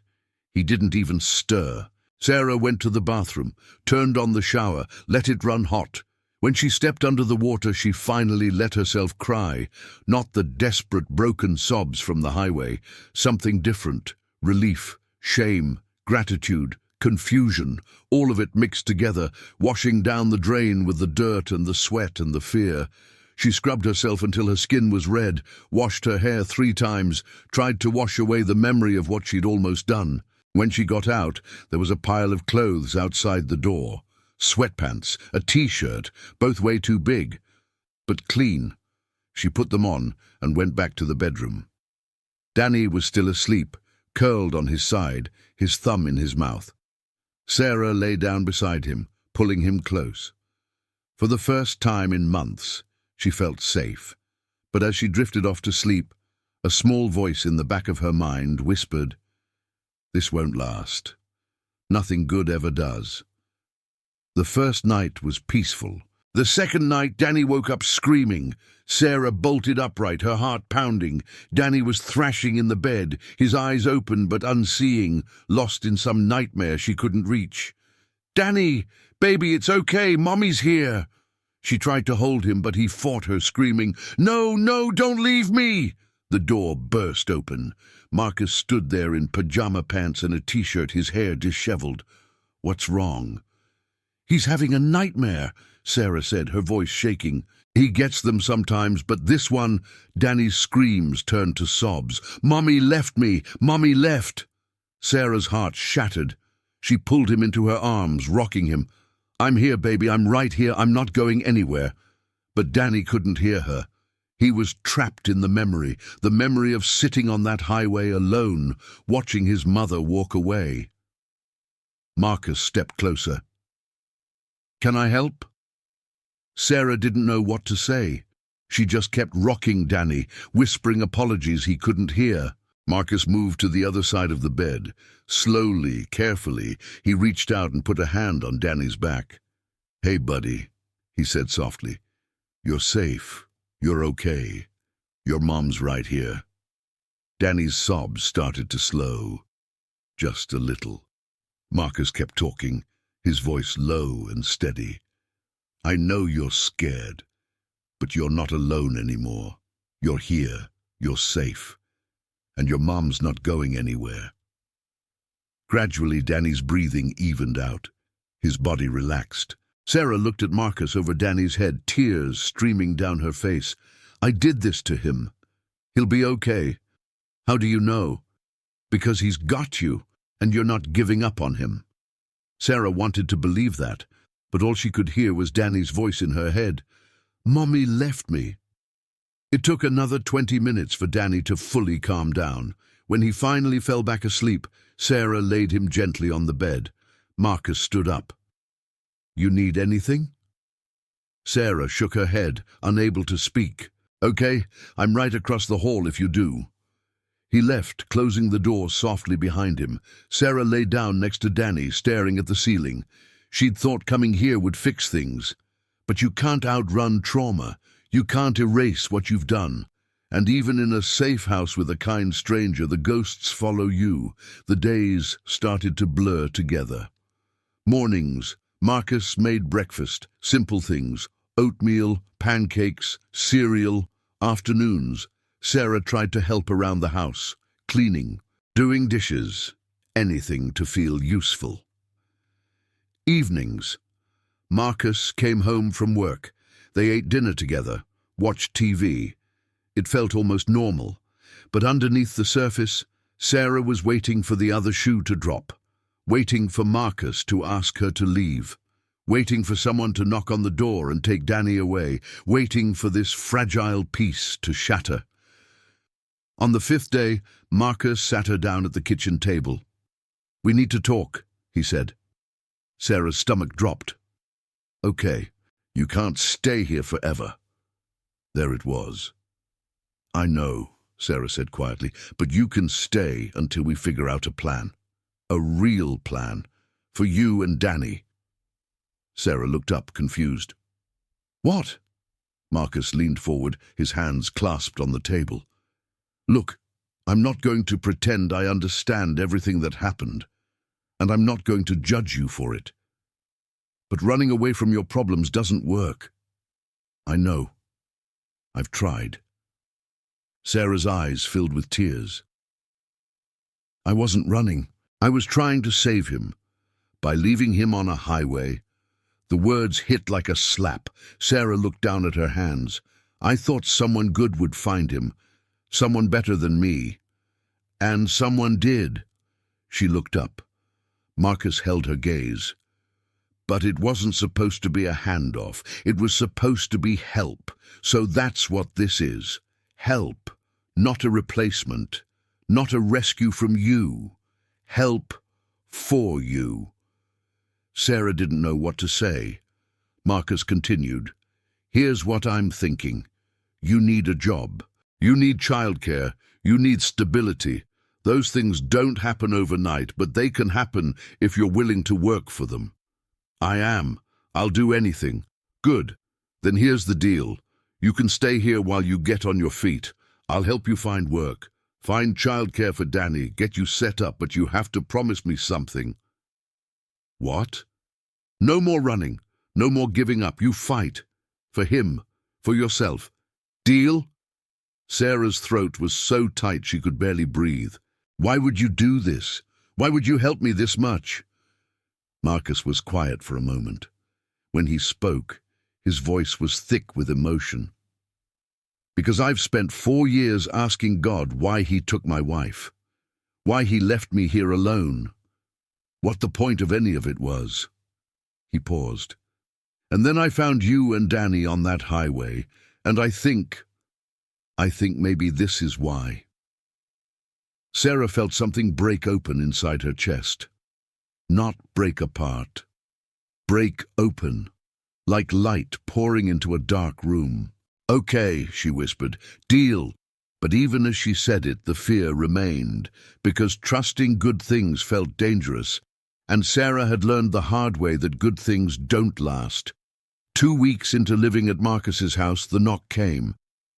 [SPEAKER 1] He didn't even stir. Sarah went to the bathroom, turned on the shower, let it run hot. When she stepped under the water, she finally let herself cry, not the desperate, broken sobs from the highway, something different, relief, shame, gratitude, confusion, all of it mixed together, washing down the drain with the dirt and the sweat and the fear. She scrubbed herself until her skin was red, washed her hair 3 times, tried to wash away the memory of what she'd almost done. When she got out, there was a pile of clothes outside the door. Sweatpants, a t-shirt, both way too big, but clean. She put them on and went back to the bedroom. Danny was still asleep, curled on his side, his thumb in his mouth. Sarah lay down beside him, pulling him close. For the first time in months, she felt safe. But as she drifted off to sleep, a small voice in the back of her mind whispered, "This won't last. Nothing good ever does." The first night was peaceful. The second night, Danny woke up screaming. Sarah bolted upright, her heart pounding. Danny was thrashing in the bed, his eyes open but unseeing, lost in some nightmare she couldn't reach. "Danny, baby, it's okay, Mommy's here." She tried to hold him, but he fought her, screaming, "No, no, don't leave me!" The door burst open. Marcus stood there in pajama pants and a t-shirt, his hair disheveled. "What's wrong?" "He's having a nightmare," Sarah said, her voice shaking. "He gets them sometimes, but this one..." Danny's screams turned to sobs. "Mommy left me! Mommy left!" Sarah's heart shattered. She pulled him into her arms, rocking him. "I'm here, baby, I'm right here, I'm not going anywhere." But Danny couldn't hear her. He was trapped in the memory of sitting on that highway alone, watching his mother walk away. Marcus stepped closer. "Can I help?" Sarah didn't know what to say. She just kept rocking Danny, whispering apologies he couldn't hear. Marcus moved to the other side of the bed. Slowly, carefully, he reached out and put a hand on Danny's back. "Hey, buddy," he said softly. "You're safe. You're okay. Your mom's right here." Danny's sobs started to slow. Just a little. Marcus kept talking, his voice low and steady. "I know you're scared, but you're not alone anymore. You're here. You're safe. And your mom's not going anywhere." Gradually, Danny's breathing evened out. His body relaxed. Sarah looked at Marcus over Danny's head, tears streaming down her face. "I did this to him. He'll be okay." "How do you know?" "Because he's got you, and you're not giving up on him." Sarah wanted to believe that, but all she could hear was Danny's voice in her head. "Mommy left me." It took another 20 minutes for Danny to fully calm down. When he finally fell back asleep, Sarah laid him gently on the bed. Marcus stood up. "You need anything?" Sarah shook her head, unable to speak. "Okay, I'm right across the hall if you do." He left, closing the door softly behind him. Sarah lay down next to Danny, staring at the ceiling. She'd thought coming here would fix things. But you can't outrun trauma. You can't erase what you've done. And even in a safe house with a kind stranger, the ghosts follow you. The days started to blur together. Mornings, Marcus made breakfast, simple things, oatmeal, pancakes, cereal. Afternoons, Sarah tried to help around the house, cleaning, doing dishes, anything to feel useful. Evenings, Marcus came home from work. They ate dinner together, watched TV. It felt almost normal, but underneath the surface, Sarah was waiting for the other shoe to drop, waiting for Marcus to ask her to leave, waiting for someone to knock on the door and take Danny away, waiting for this fragile peace to shatter. On the 5th day, Marcus sat her down at the kitchen table. "We need to talk," he said. Sarah's stomach dropped. "Okay, you can't stay here forever." There it was. "I know," Sarah said quietly, "but you can stay until we figure out a plan. A real plan. For you and Danny." Sarah looked up, confused. "What?" Marcus leaned forward, his hands clasped on the table. "Look, I'm not going to pretend I understand everything that happened, and I'm not going to judge you for it. But running away from your problems doesn't work. I know. I've tried." Sarah's eyes filled with tears. "I wasn't running. I was trying to save him. By leaving him on a highway." The words hit like a slap. Sarah looked down at her hands. "I thought someone good would find him. Someone better than me. And someone did." She looked up. Marcus held her gaze. "But it wasn't supposed to be a handoff. It was supposed to be help. So that's what this is. Help. Not a replacement. Not a rescue from you. Help for you." Sarah didn't know what to say. Marcus continued. "Here's what I'm thinking. You need a job. You need childcare. You need stability. Those things don't happen overnight, but they can happen if you're willing to work for them." "I am. I'll do anything." "Good. Then here's the deal. You can stay here while you get on your feet. I'll help you find work. Find childcare for Danny, get you set up, but you have to promise me something." "What?" "No more running. No more giving up. You fight. For him. For yourself. Deal?" Sarah's throat was so tight she could barely breathe. "Why would you do this? Why would you help me this much?" Marcus was quiet for a moment. When he spoke, his voice was thick with emotion. "Because I've spent 4 years asking God why he took my wife. Why he left me here alone. What the point of any of it was." He paused. "And then I found you and Danny on that highway, and I think maybe this is why." Sarah felt something break open inside her chest. Not break apart. Break open, like light pouring into a dark room. "Okay," she whispered, "deal." But even as she said it, the fear remained, because trusting good things felt dangerous, and Sarah had learned the hard way that good things don't last. 2 weeks into living at Marcus's house, the knock came.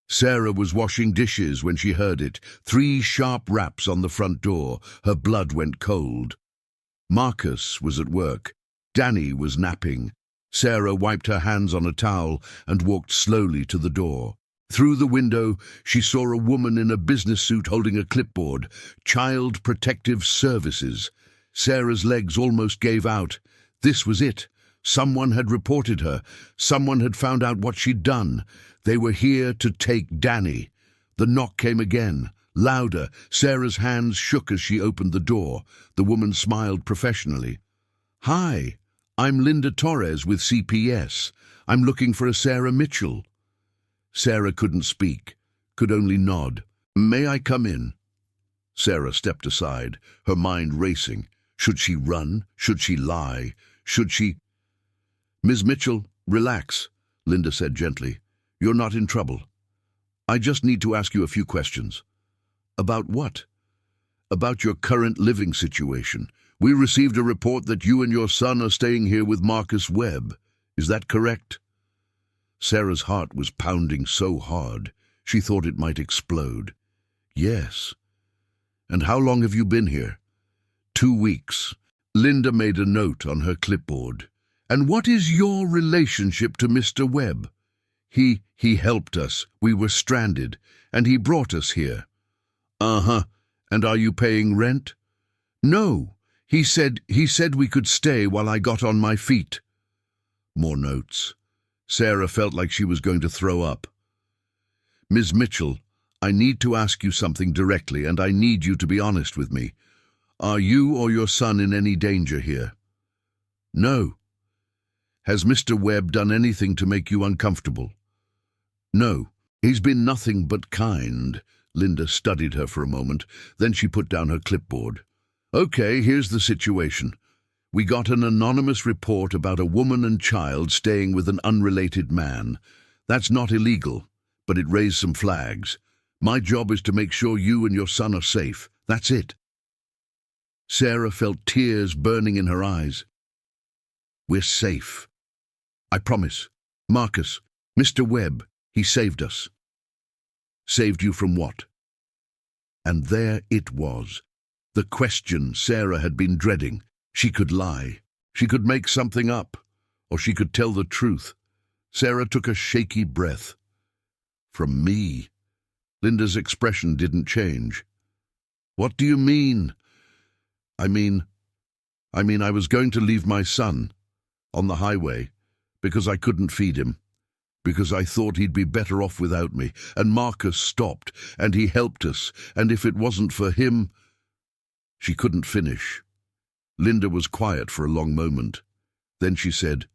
[SPEAKER 1] Sarah was washing dishes when she heard it. 3 sharp raps on the front door. Her blood went cold. Marcus was at work. Danny was napping. Sarah wiped her hands on a towel and walked slowly to the door. Through the window, she saw a woman in a business suit holding a clipboard. Child Protective Services. Sarah's legs almost gave out. This was it. Someone had reported her. Someone had found out what she'd done. They were here to take Danny. The knock came again, louder. Sarah's hands shook as she opened the door. The woman smiled professionally. "Hi, I'm Linda Torres with CPS. I'm looking for a Sarah Mitchell." Sarah couldn't speak, could only nod. "May I come in?" Sarah stepped aside, her mind racing. Should she run? Should she lie? Should she... "Ms. Mitchell, relax," Linda said gently. "You're not in trouble. I just need to ask you a few questions." "About what?" "About your current living situation. We received a report that you and your son are staying here with Marcus Webb. Is that correct?" Sarah's heart was pounding so hard, She thought it might explode. Yes. And how long have you been here? 2 weeks. Linda made a note on her clipboard. And what is your relationship to Mr. Webb? He helped us. We were stranded, and he brought us here. Uh-huh. And are you paying rent? No. He said we could stay while I got on my feet. More notes. Sarah felt like she was going to throw up. Ms. Mitchell, I need to ask you something directly, and I need you to be honest with me. Are you or your son in any danger here? No. Has Mr. Webb done anything to make you uncomfortable? No. He's been nothing but kind. Linda studied her for a moment, then she put down her clipboard. Okay, here's the situation. We got an anonymous report about a woman and child staying with an unrelated man. That's not illegal, but it raised some flags. My job is to make sure you and your son are safe. That's it. Sarah felt tears burning in her eyes. We're safe. I promise. Marcus, Mr. Webb, he saved us. Saved you from what? And there it was. The question Sarah had been dreading. She could lie. She could make something up. Or she could tell the truth. Sarah took a shaky breath. From me? Linda's expression didn't change. What do you mean? I mean I was going to leave my son on the highway because I couldn't feed him, because I thought he'd be better off without me, and Marcus stopped, and he helped us, and if it wasn't for him... She couldn't finish. Linda was quiet for a long moment. Then she said,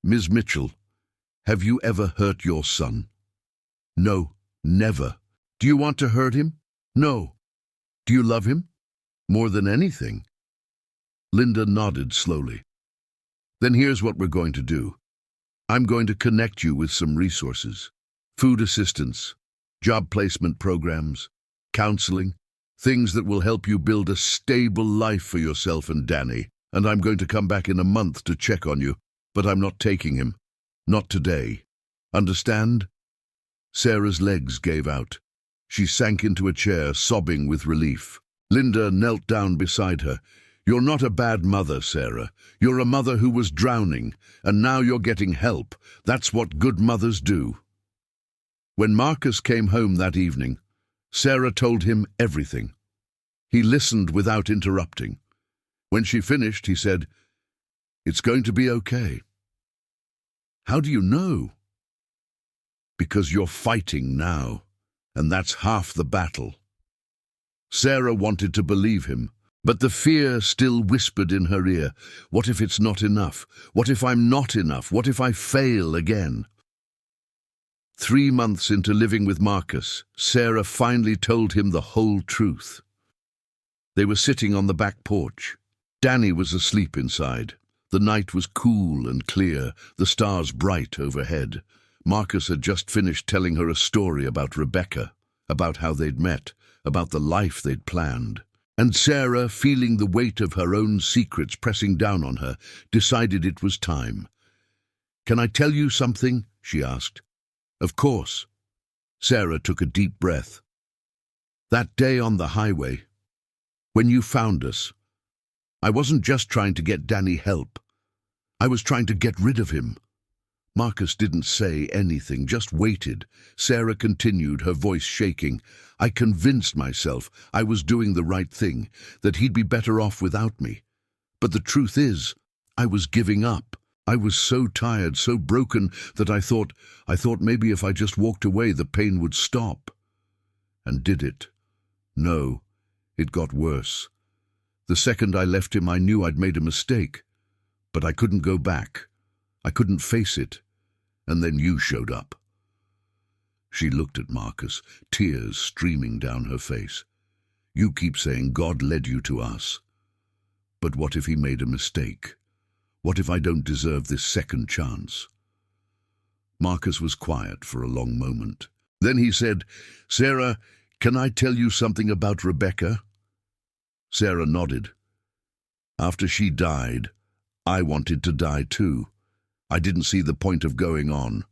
[SPEAKER 1] Ms. Mitchell, have you ever hurt your son? No, never. Do you want to hurt him? No. Do you love him? More than anything. Linda nodded slowly. Then here's what we're going to do. I'm going to connect you with some resources. Food assistance, job placement programs, counseling, things that will help you build a stable life for yourself and Danny. And I'm going to come back in a month to check on you, but I'm not taking him. Not today. Understand? Sarah's legs gave out. She sank into a chair, sobbing with relief. Linda knelt down beside her. You're not a bad mother, Sarah. You're a mother who was drowning, and now you're getting help. That's what good mothers do. When Marcus came home that evening, Sarah told him everything. He listened without interrupting. When she finished, he said, It's going to be okay. How do you know? Because you're fighting now, and that's half the battle. Sarah wanted to believe him, but the fear still whispered in her ear. What if it's not enough? What if I'm not enough? What if I fail again? 3 months into living with Marcus, Sarah finally told him the whole truth. They were sitting on the back porch. Danny was asleep inside. The night was cool and clear, the stars bright overhead. Marcus had just finished telling her a story about Rebecca, about how they'd met, about the life they'd planned. And Sarah, feeling the weight of her own secrets pressing down on her, decided it was time. Can I tell you something? She asked. Of course. Sarah took a deep breath. That day on the highway, when you found us, I wasn't just trying to get Danny help. I was trying to get rid of him. Marcus didn't say anything, just waited. Sarah continued, her voice shaking. I convinced myself I was doing the right thing, that he'd be better off without me. But the truth is, I was giving up. I was so tired, so broken, that I thought maybe if I just walked away, the pain would stop. And did it? No, it got worse. The second I left him, I knew I'd made a mistake. But I couldn't go back. I couldn't face it. And then you showed up. She looked at Marcus, tears streaming down her face. You keep saying God led you to us. But what if he made a mistake? What if I don't deserve this second chance? Marcus was quiet for a long moment. Then he said, Sarah, can I tell you something about Rebecca? Sarah nodded. After she died, I wanted to die too. I didn't see the point of going on.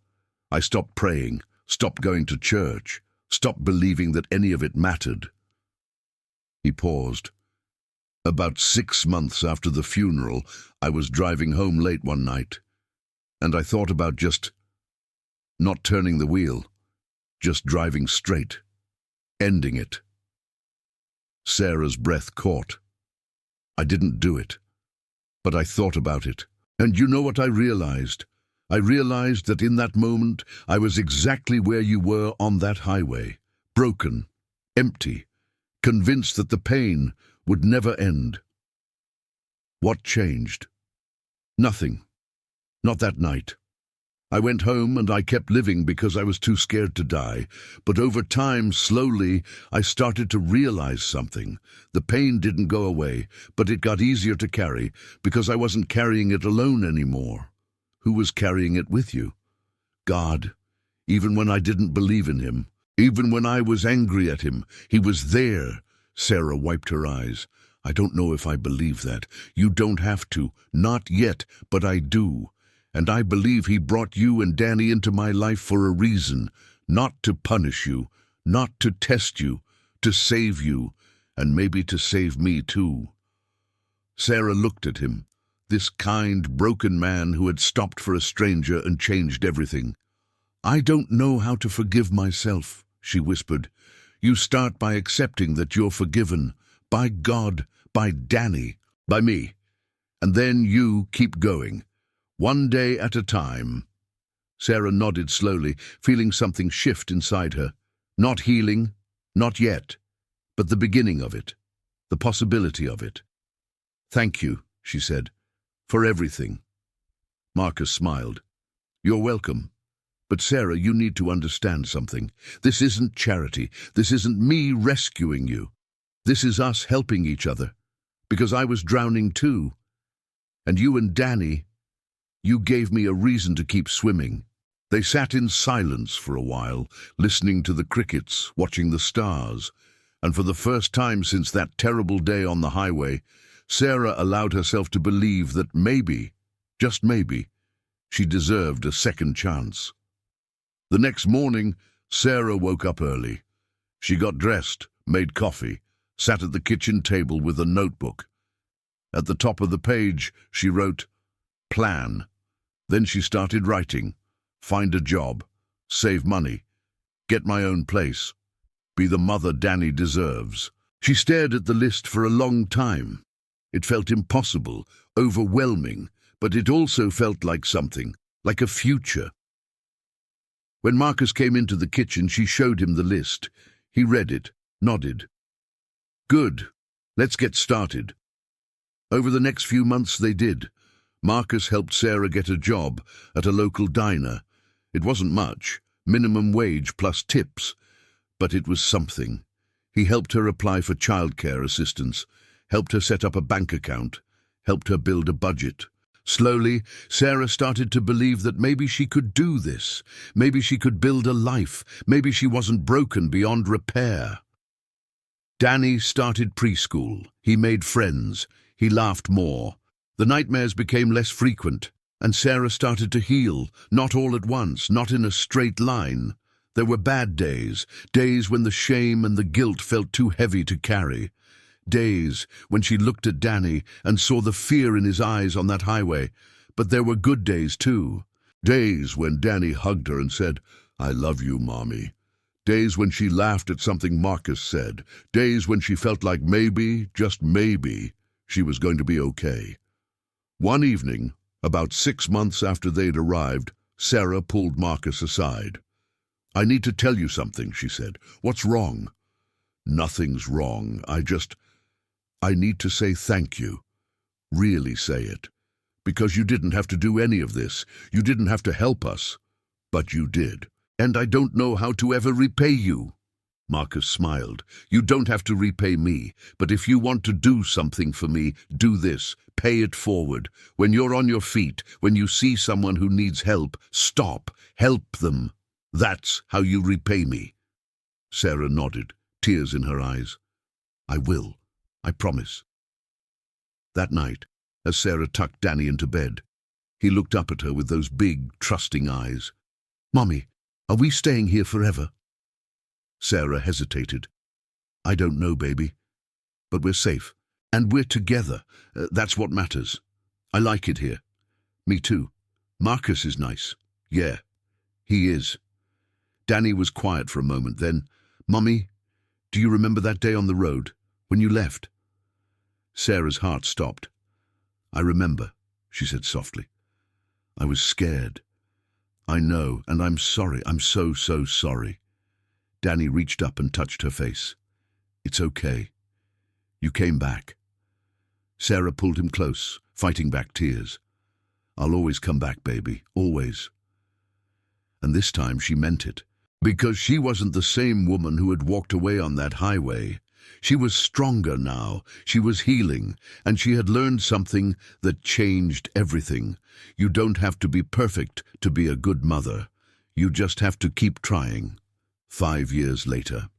[SPEAKER 1] I stopped praying, stopped going to church. Stopped believing that any of it mattered. He paused. About 6 months after the funeral, I was driving home late one night, and I thought about just not turning the wheel, just driving straight, ending it. Sarah's breath caught. I didn't do it, but I thought about it. And you know what I realized? I realized that in that moment I was exactly where you were on that highway, broken, empty, convinced that the pain would never end. What changed? Nothing. Not that night. I went home and I kept living because I was too scared to die. But over time, slowly, I started to realize something. The pain didn't go away, but it got easier to carry because I wasn't carrying it alone anymore. Who was carrying it with you? God. Even when I didn't believe in him, even when I was angry at him, he was there. Sarah wiped her eyes. I don't know if I believe that. You don't have to. Not yet, but I do. And I believe he brought you and Danny into my life for a reason, not to punish you, not to test you, to save you, and maybe to save me too. Sarah looked at him, this kind, broken man who had stopped for a stranger and changed everything. I don't know how to forgive myself, she whispered. You start by accepting that you're forgiven, by God, by Danny, by me, and then you keep going. One day at a time. Sarah nodded slowly, feeling something shift inside her. Not healing, not yet, but the beginning of it, the possibility of it. Thank you, she said, for everything. Marcus smiled. You're welcome. But Sarah, you need to understand something. This isn't charity. This isn't me rescuing you. This is us helping each other. Because I was drowning too. And you and Danny, you gave me a reason to keep swimming. They sat in silence for a while, listening to the crickets, watching the stars. And for the first time since that terrible day on the highway, Sarah allowed herself to believe that maybe, just maybe, she deserved a second chance. The next morning, Sarah woke up early. She got dressed, made coffee, sat at the kitchen table with a notebook. At the top of the page, she wrote, Plan. Then she started writing. Find a job. Save money. Get my own place. Be the mother Danny deserves. She stared at the list for a long time. It felt impossible, overwhelming, but it also felt like something, like a future. When Marcus came into the kitchen, she showed him the list. He read it, nodded. Good. Let's get started. Over the next few months they did. Marcus helped Sarah get a job at a local diner. It wasn't much, minimum wage plus tips, but it was something. He helped her apply for childcare assistance, helped her set up a bank account, helped her build a budget. Slowly, Sarah started to believe that maybe she could do this. Maybe she could build a life. Maybe she wasn't broken beyond repair. Danny started preschool. He made friends. He laughed more. The nightmares became less frequent, and Sarah started to heal, not all at once, not in a straight line. There were bad days, days when the shame and the guilt felt too heavy to carry. Days when she looked at Danny and saw the fear in his eyes on that highway. But there were good days too. Days when Danny hugged her and said, I love you, Mommy. Days when she laughed at something Marcus said. Days when she felt like maybe, just maybe, she was going to be okay. One evening, about 6 months after they'd arrived, Sarah pulled Marcus aside. I need to tell you something, she said. What's wrong? Nothing's wrong. I need to say thank you. Really say it. Because you didn't have to do any of this. You didn't have to help us. But you did. And I don't know how to ever repay you. Marcus smiled. You don't have to repay me, but if you want to do something for me, do this. Pay it forward. When you're on your feet, when you see someone who needs help, stop. Help them. That's how you repay me. Sarah nodded, tears in her eyes. I will. I promise. That night, as Sarah tucked Danny into bed, he looked up at her with those big, trusting eyes. Mommy, are we staying here forever? Sarah hesitated. I don't know, baby. But we're safe. And we're together. That's what matters. I like it here. Me too. Marcus is nice. Yeah, he is. Danny was quiet for a moment, then, Mummy, do you remember that day on the road, when you left? Sarah's heart stopped. I remember, she said softly. I was scared. I know, and I'm sorry. I'm so sorry. Danny reached up and touched her face. It's okay. You came back. Sarah pulled him close, fighting back tears. I'll always come back, baby, always. And this time she meant it, because she wasn't the same woman who had walked away on that highway. She was stronger now, she was healing, and she had learned something that changed everything. You don't have to be perfect to be a good mother. You just have to keep trying. 5 years later.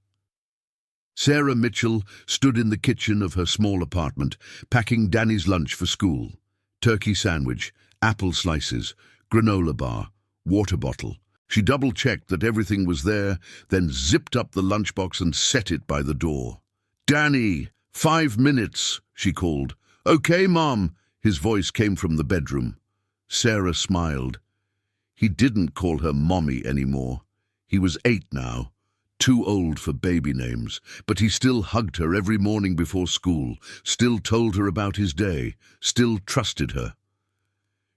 [SPEAKER 1] Sarah Mitchell stood in the kitchen of her small apartment, packing Danny's lunch for school. Turkey sandwich, apple slices, granola bar, water bottle. She double-checked that everything was there, then zipped up the lunchbox and set it by the door. Danny, 5 minutes, she called. Okay, Mom, his voice came from the bedroom. Sarah smiled. He didn't call her Mommy anymore. He was 8 now. Too old for baby names, but he still hugged her every morning before school, still told her about his day, still trusted her.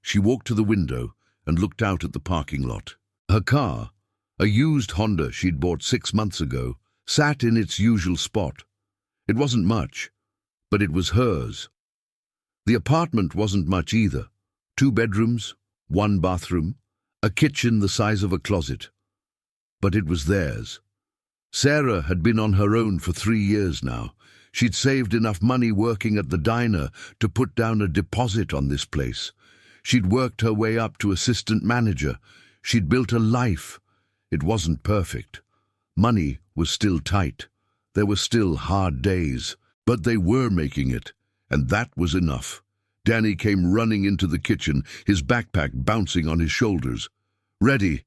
[SPEAKER 1] She walked to the window and looked out at the parking lot. Her car, a used Honda she'd bought 6 months ago, sat in its usual spot. It wasn't much, but it was hers. The apartment wasn't much either. 2 bedrooms, 1 bathroom, a kitchen the size of a closet. But it was theirs. Sarah had been on her own for 3 years now. She'd saved enough money working at the diner to put down a deposit on this place. She'd worked her way up to assistant manager. She'd built a life. It wasn't perfect. Money was still tight. There were still hard days, but they were making it, and that was enough. Danny came running into the kitchen, his backpack bouncing on his shoulders. Ready?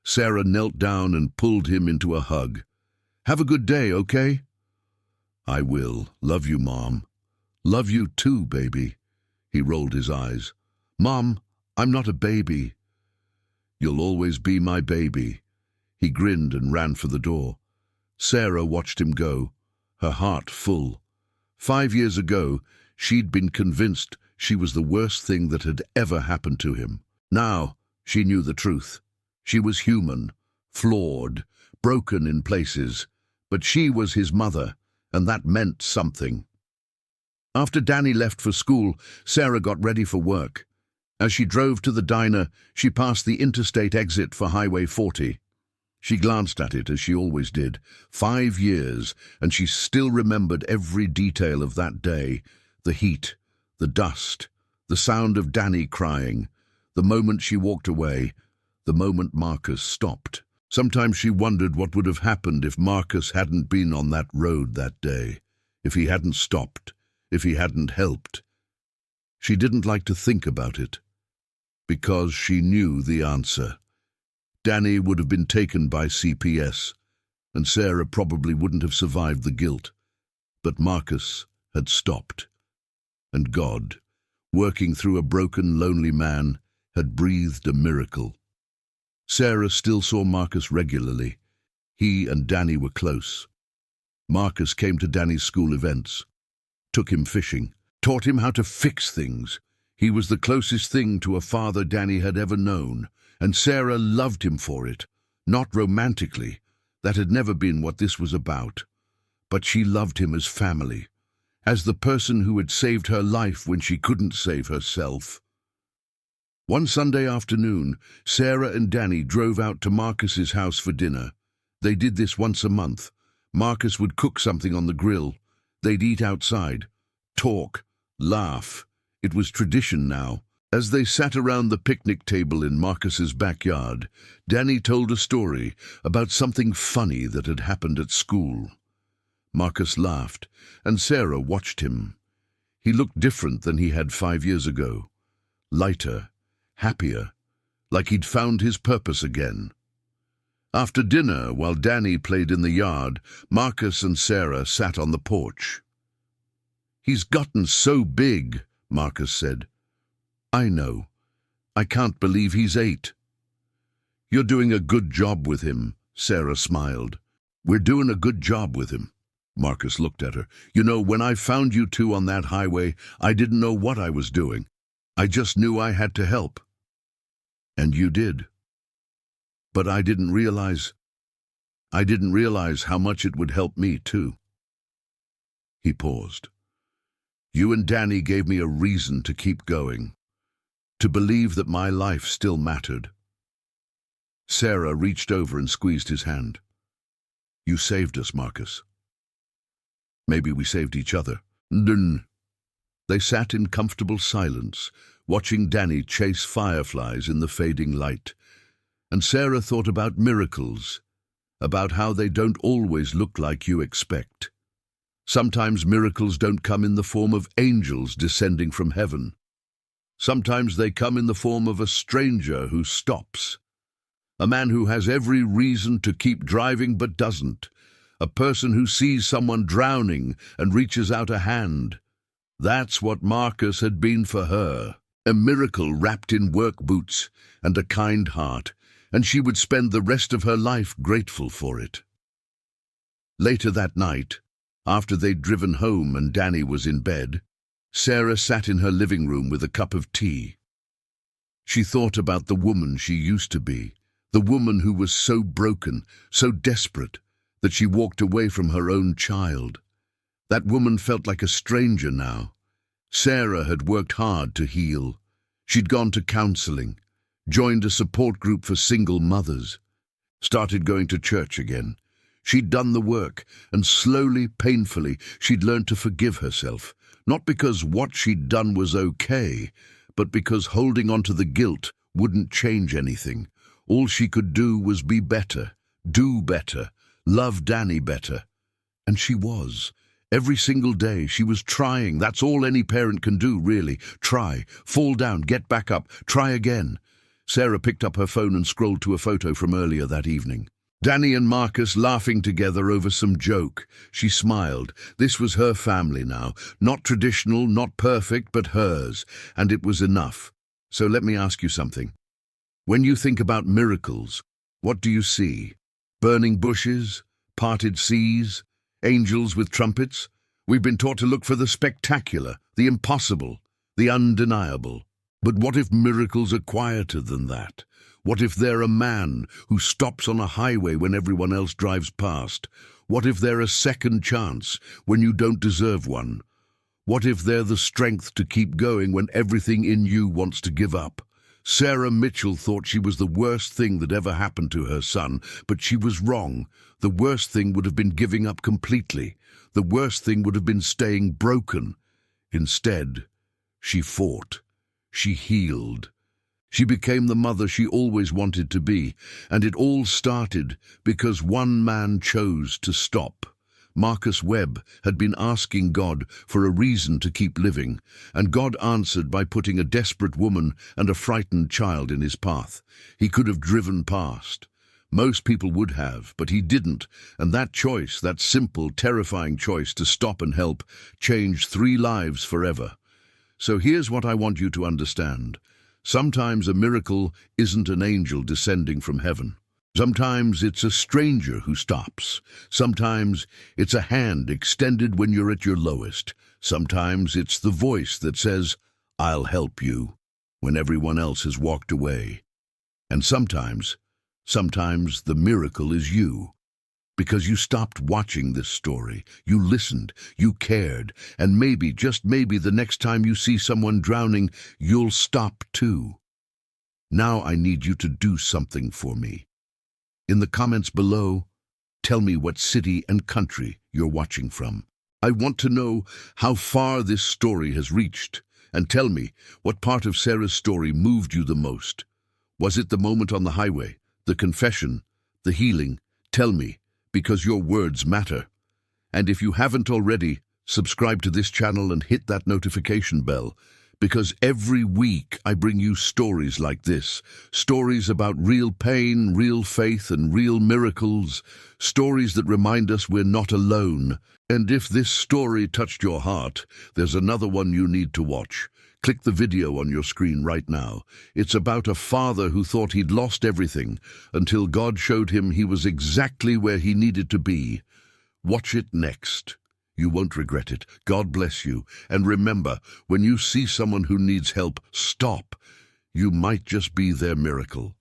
[SPEAKER 1] Sarah knelt down and pulled him into a hug. Have a good day, okay? I will. Love you, Mom. Love you too, baby. He rolled his eyes. Mom, I'm not a baby. You'll always be my baby. He grinned and ran for the door. Sarah watched him go, her heart full. 5 years ago, she'd been convinced she was the worst thing that had ever happened to him. Now, she knew the truth. She was human, flawed, broken in places, but she was his mother, and that meant something. After Danny left for school, Sarah got ready for work. As she drove to the diner, she passed the interstate exit for Highway 40. She glanced at it, as she always did. 5 years, and she still remembered every detail of that day. The heat, the dust, the sound of Danny crying, the moment she walked away, the moment Marcus stopped. Sometimes she wondered what would have happened if Marcus hadn't been on that road that day, if he hadn't stopped, if he hadn't helped. She didn't like to think about it, because she knew the answer. Danny would have been taken by CPS, and Sarah probably wouldn't have survived the guilt. But Marcus had stopped, and God, working through a broken, lonely man, had breathed a miracle. Sarah still saw Marcus regularly. He and Danny were close. Marcus came to Danny's school events, took him fishing, taught him how to fix things. He was the closest thing to a father Danny had ever known, and Sarah loved him for it. Not romantically. That had never been what this was about. But she loved him as family, as the person who had saved her life when she couldn't save herself. One Sunday afternoon, Sarah and Danny drove out to Marcus's house for dinner. They did this once a month. Marcus would cook something on the grill. They'd eat outside, talk, laugh. It was tradition now. As they sat around the picnic table in Marcus's backyard, Danny told a story about something funny that had happened at school. Marcus laughed, and Sarah watched him. He looked different than he had 5 years ago. Lighter, happier, like he'd found his purpose again. After dinner, while Danny played in the yard, Marcus and Sarah sat on the porch. "He's gotten so big," Marcus said. "I know. I can't believe he's 8. "You're doing a good job with him," Sarah smiled. "We're doing a good job with him." Marcus looked at her. "You know, when I found you two on that highway, I didn't know what I was doing. I just knew I had to help. And you did. But I didn't realize how much it would help me too." He paused. "You and Danny gave me a reason to keep going, to believe that my life still mattered." Sarah reached over and squeezed his hand. "You saved us, Marcus. Maybe we saved each other." They sat in comfortable silence, watching Danny chase fireflies in the fading light. And Sarah thought about miracles, about how they don't always look like you expect. Sometimes miracles don't come in the form of angels descending from heaven. Sometimes they come in the form of a stranger who stops. A man who has every reason to keep driving but doesn't. A person who sees someone drowning and reaches out a hand. That's what Marcus had been for her. A miracle wrapped in work boots and a kind heart, and she would spend the rest of her life grateful for it. Later that night, after they'd driven home and Danny was in bed, Sarah sat in her living room with a cup of tea. She thought about the woman she used to be, the woman who was so broken, so desperate, that she walked away from her own child. That woman felt like a stranger now. Sarah had worked hard to heal. She'd gone to counseling, joined a support group for single mothers, started going to church again. She'd done the work, and slowly, painfully, she'd learned to forgive herself, not because what she'd done was okay, but because holding on to the guilt wouldn't change anything. All she could do was be better, do better, love Danny better. And she was. Every single day she was trying. That's all any parent can do, really. Try, fall down, get back up, try again. Sarah picked up her phone and scrolled to a photo from earlier that evening. Danny and Marcus laughing together over some joke. She smiled. This was her family now. Not traditional, not perfect, but hers. And it was enough. So let me ask you something. When you think about miracles, what do you see? Burning bushes? Parted seas? Angels with trumpets? We've been taught to look for the spectacular, the impossible, the undeniable. But what if miracles are quieter than that? What if they're a man who stops on a highway when everyone else drives past? What if they're a second chance when you don't deserve one? What if they're the strength to keep going when everything in you wants to give up? Sarah Mitchell thought she was the worst thing that ever happened to her son, but she was wrong. The worst thing would have been giving up completely. The worst thing would have been staying broken. Instead, she fought. She healed. She became the mother she always wanted to be, and it all started because one man chose to stop. Marcus Webb had been asking God for a reason to keep living, and God answered by putting a desperate woman and a frightened child in his path. He could have driven past. Most people would have, but he didn't, and that choice, that simple, terrifying choice to stop and help, changed 3 lives forever. So here's what I want you to understand. Sometimes a miracle isn't an angel descending from heaven. Sometimes it's a stranger who stops. Sometimes it's a hand extended when you're at your lowest. Sometimes it's the voice that says, "I'll help you," when everyone else has walked away. And sometimes the miracle is you. Because you stopped watching this story, you listened, you cared, and maybe, just maybe, the next time you see someone drowning, you'll stop too. Now I need you to do something for me. In the comments below, tell me what city and country you're watching from. I want to know how far this story has reached, and tell me what part of Sarah's story moved you the most. Was it the moment on the highway, the confession, the healing? Tell me, because your words matter. And if you haven't already, subscribe to this channel and hit that notification bell, because every week I bring you stories like this, stories about real pain, real faith, and real miracles, stories that remind us we're not alone. And if this story touched your heart, there's another one you need to watch. Click the video on your screen right now. It's about a father who thought he'd lost everything until God showed him he was exactly where he needed to be. Watch it next. You won't regret it. God bless you. And remember, when you see someone who needs help, stop. You might just be their miracle.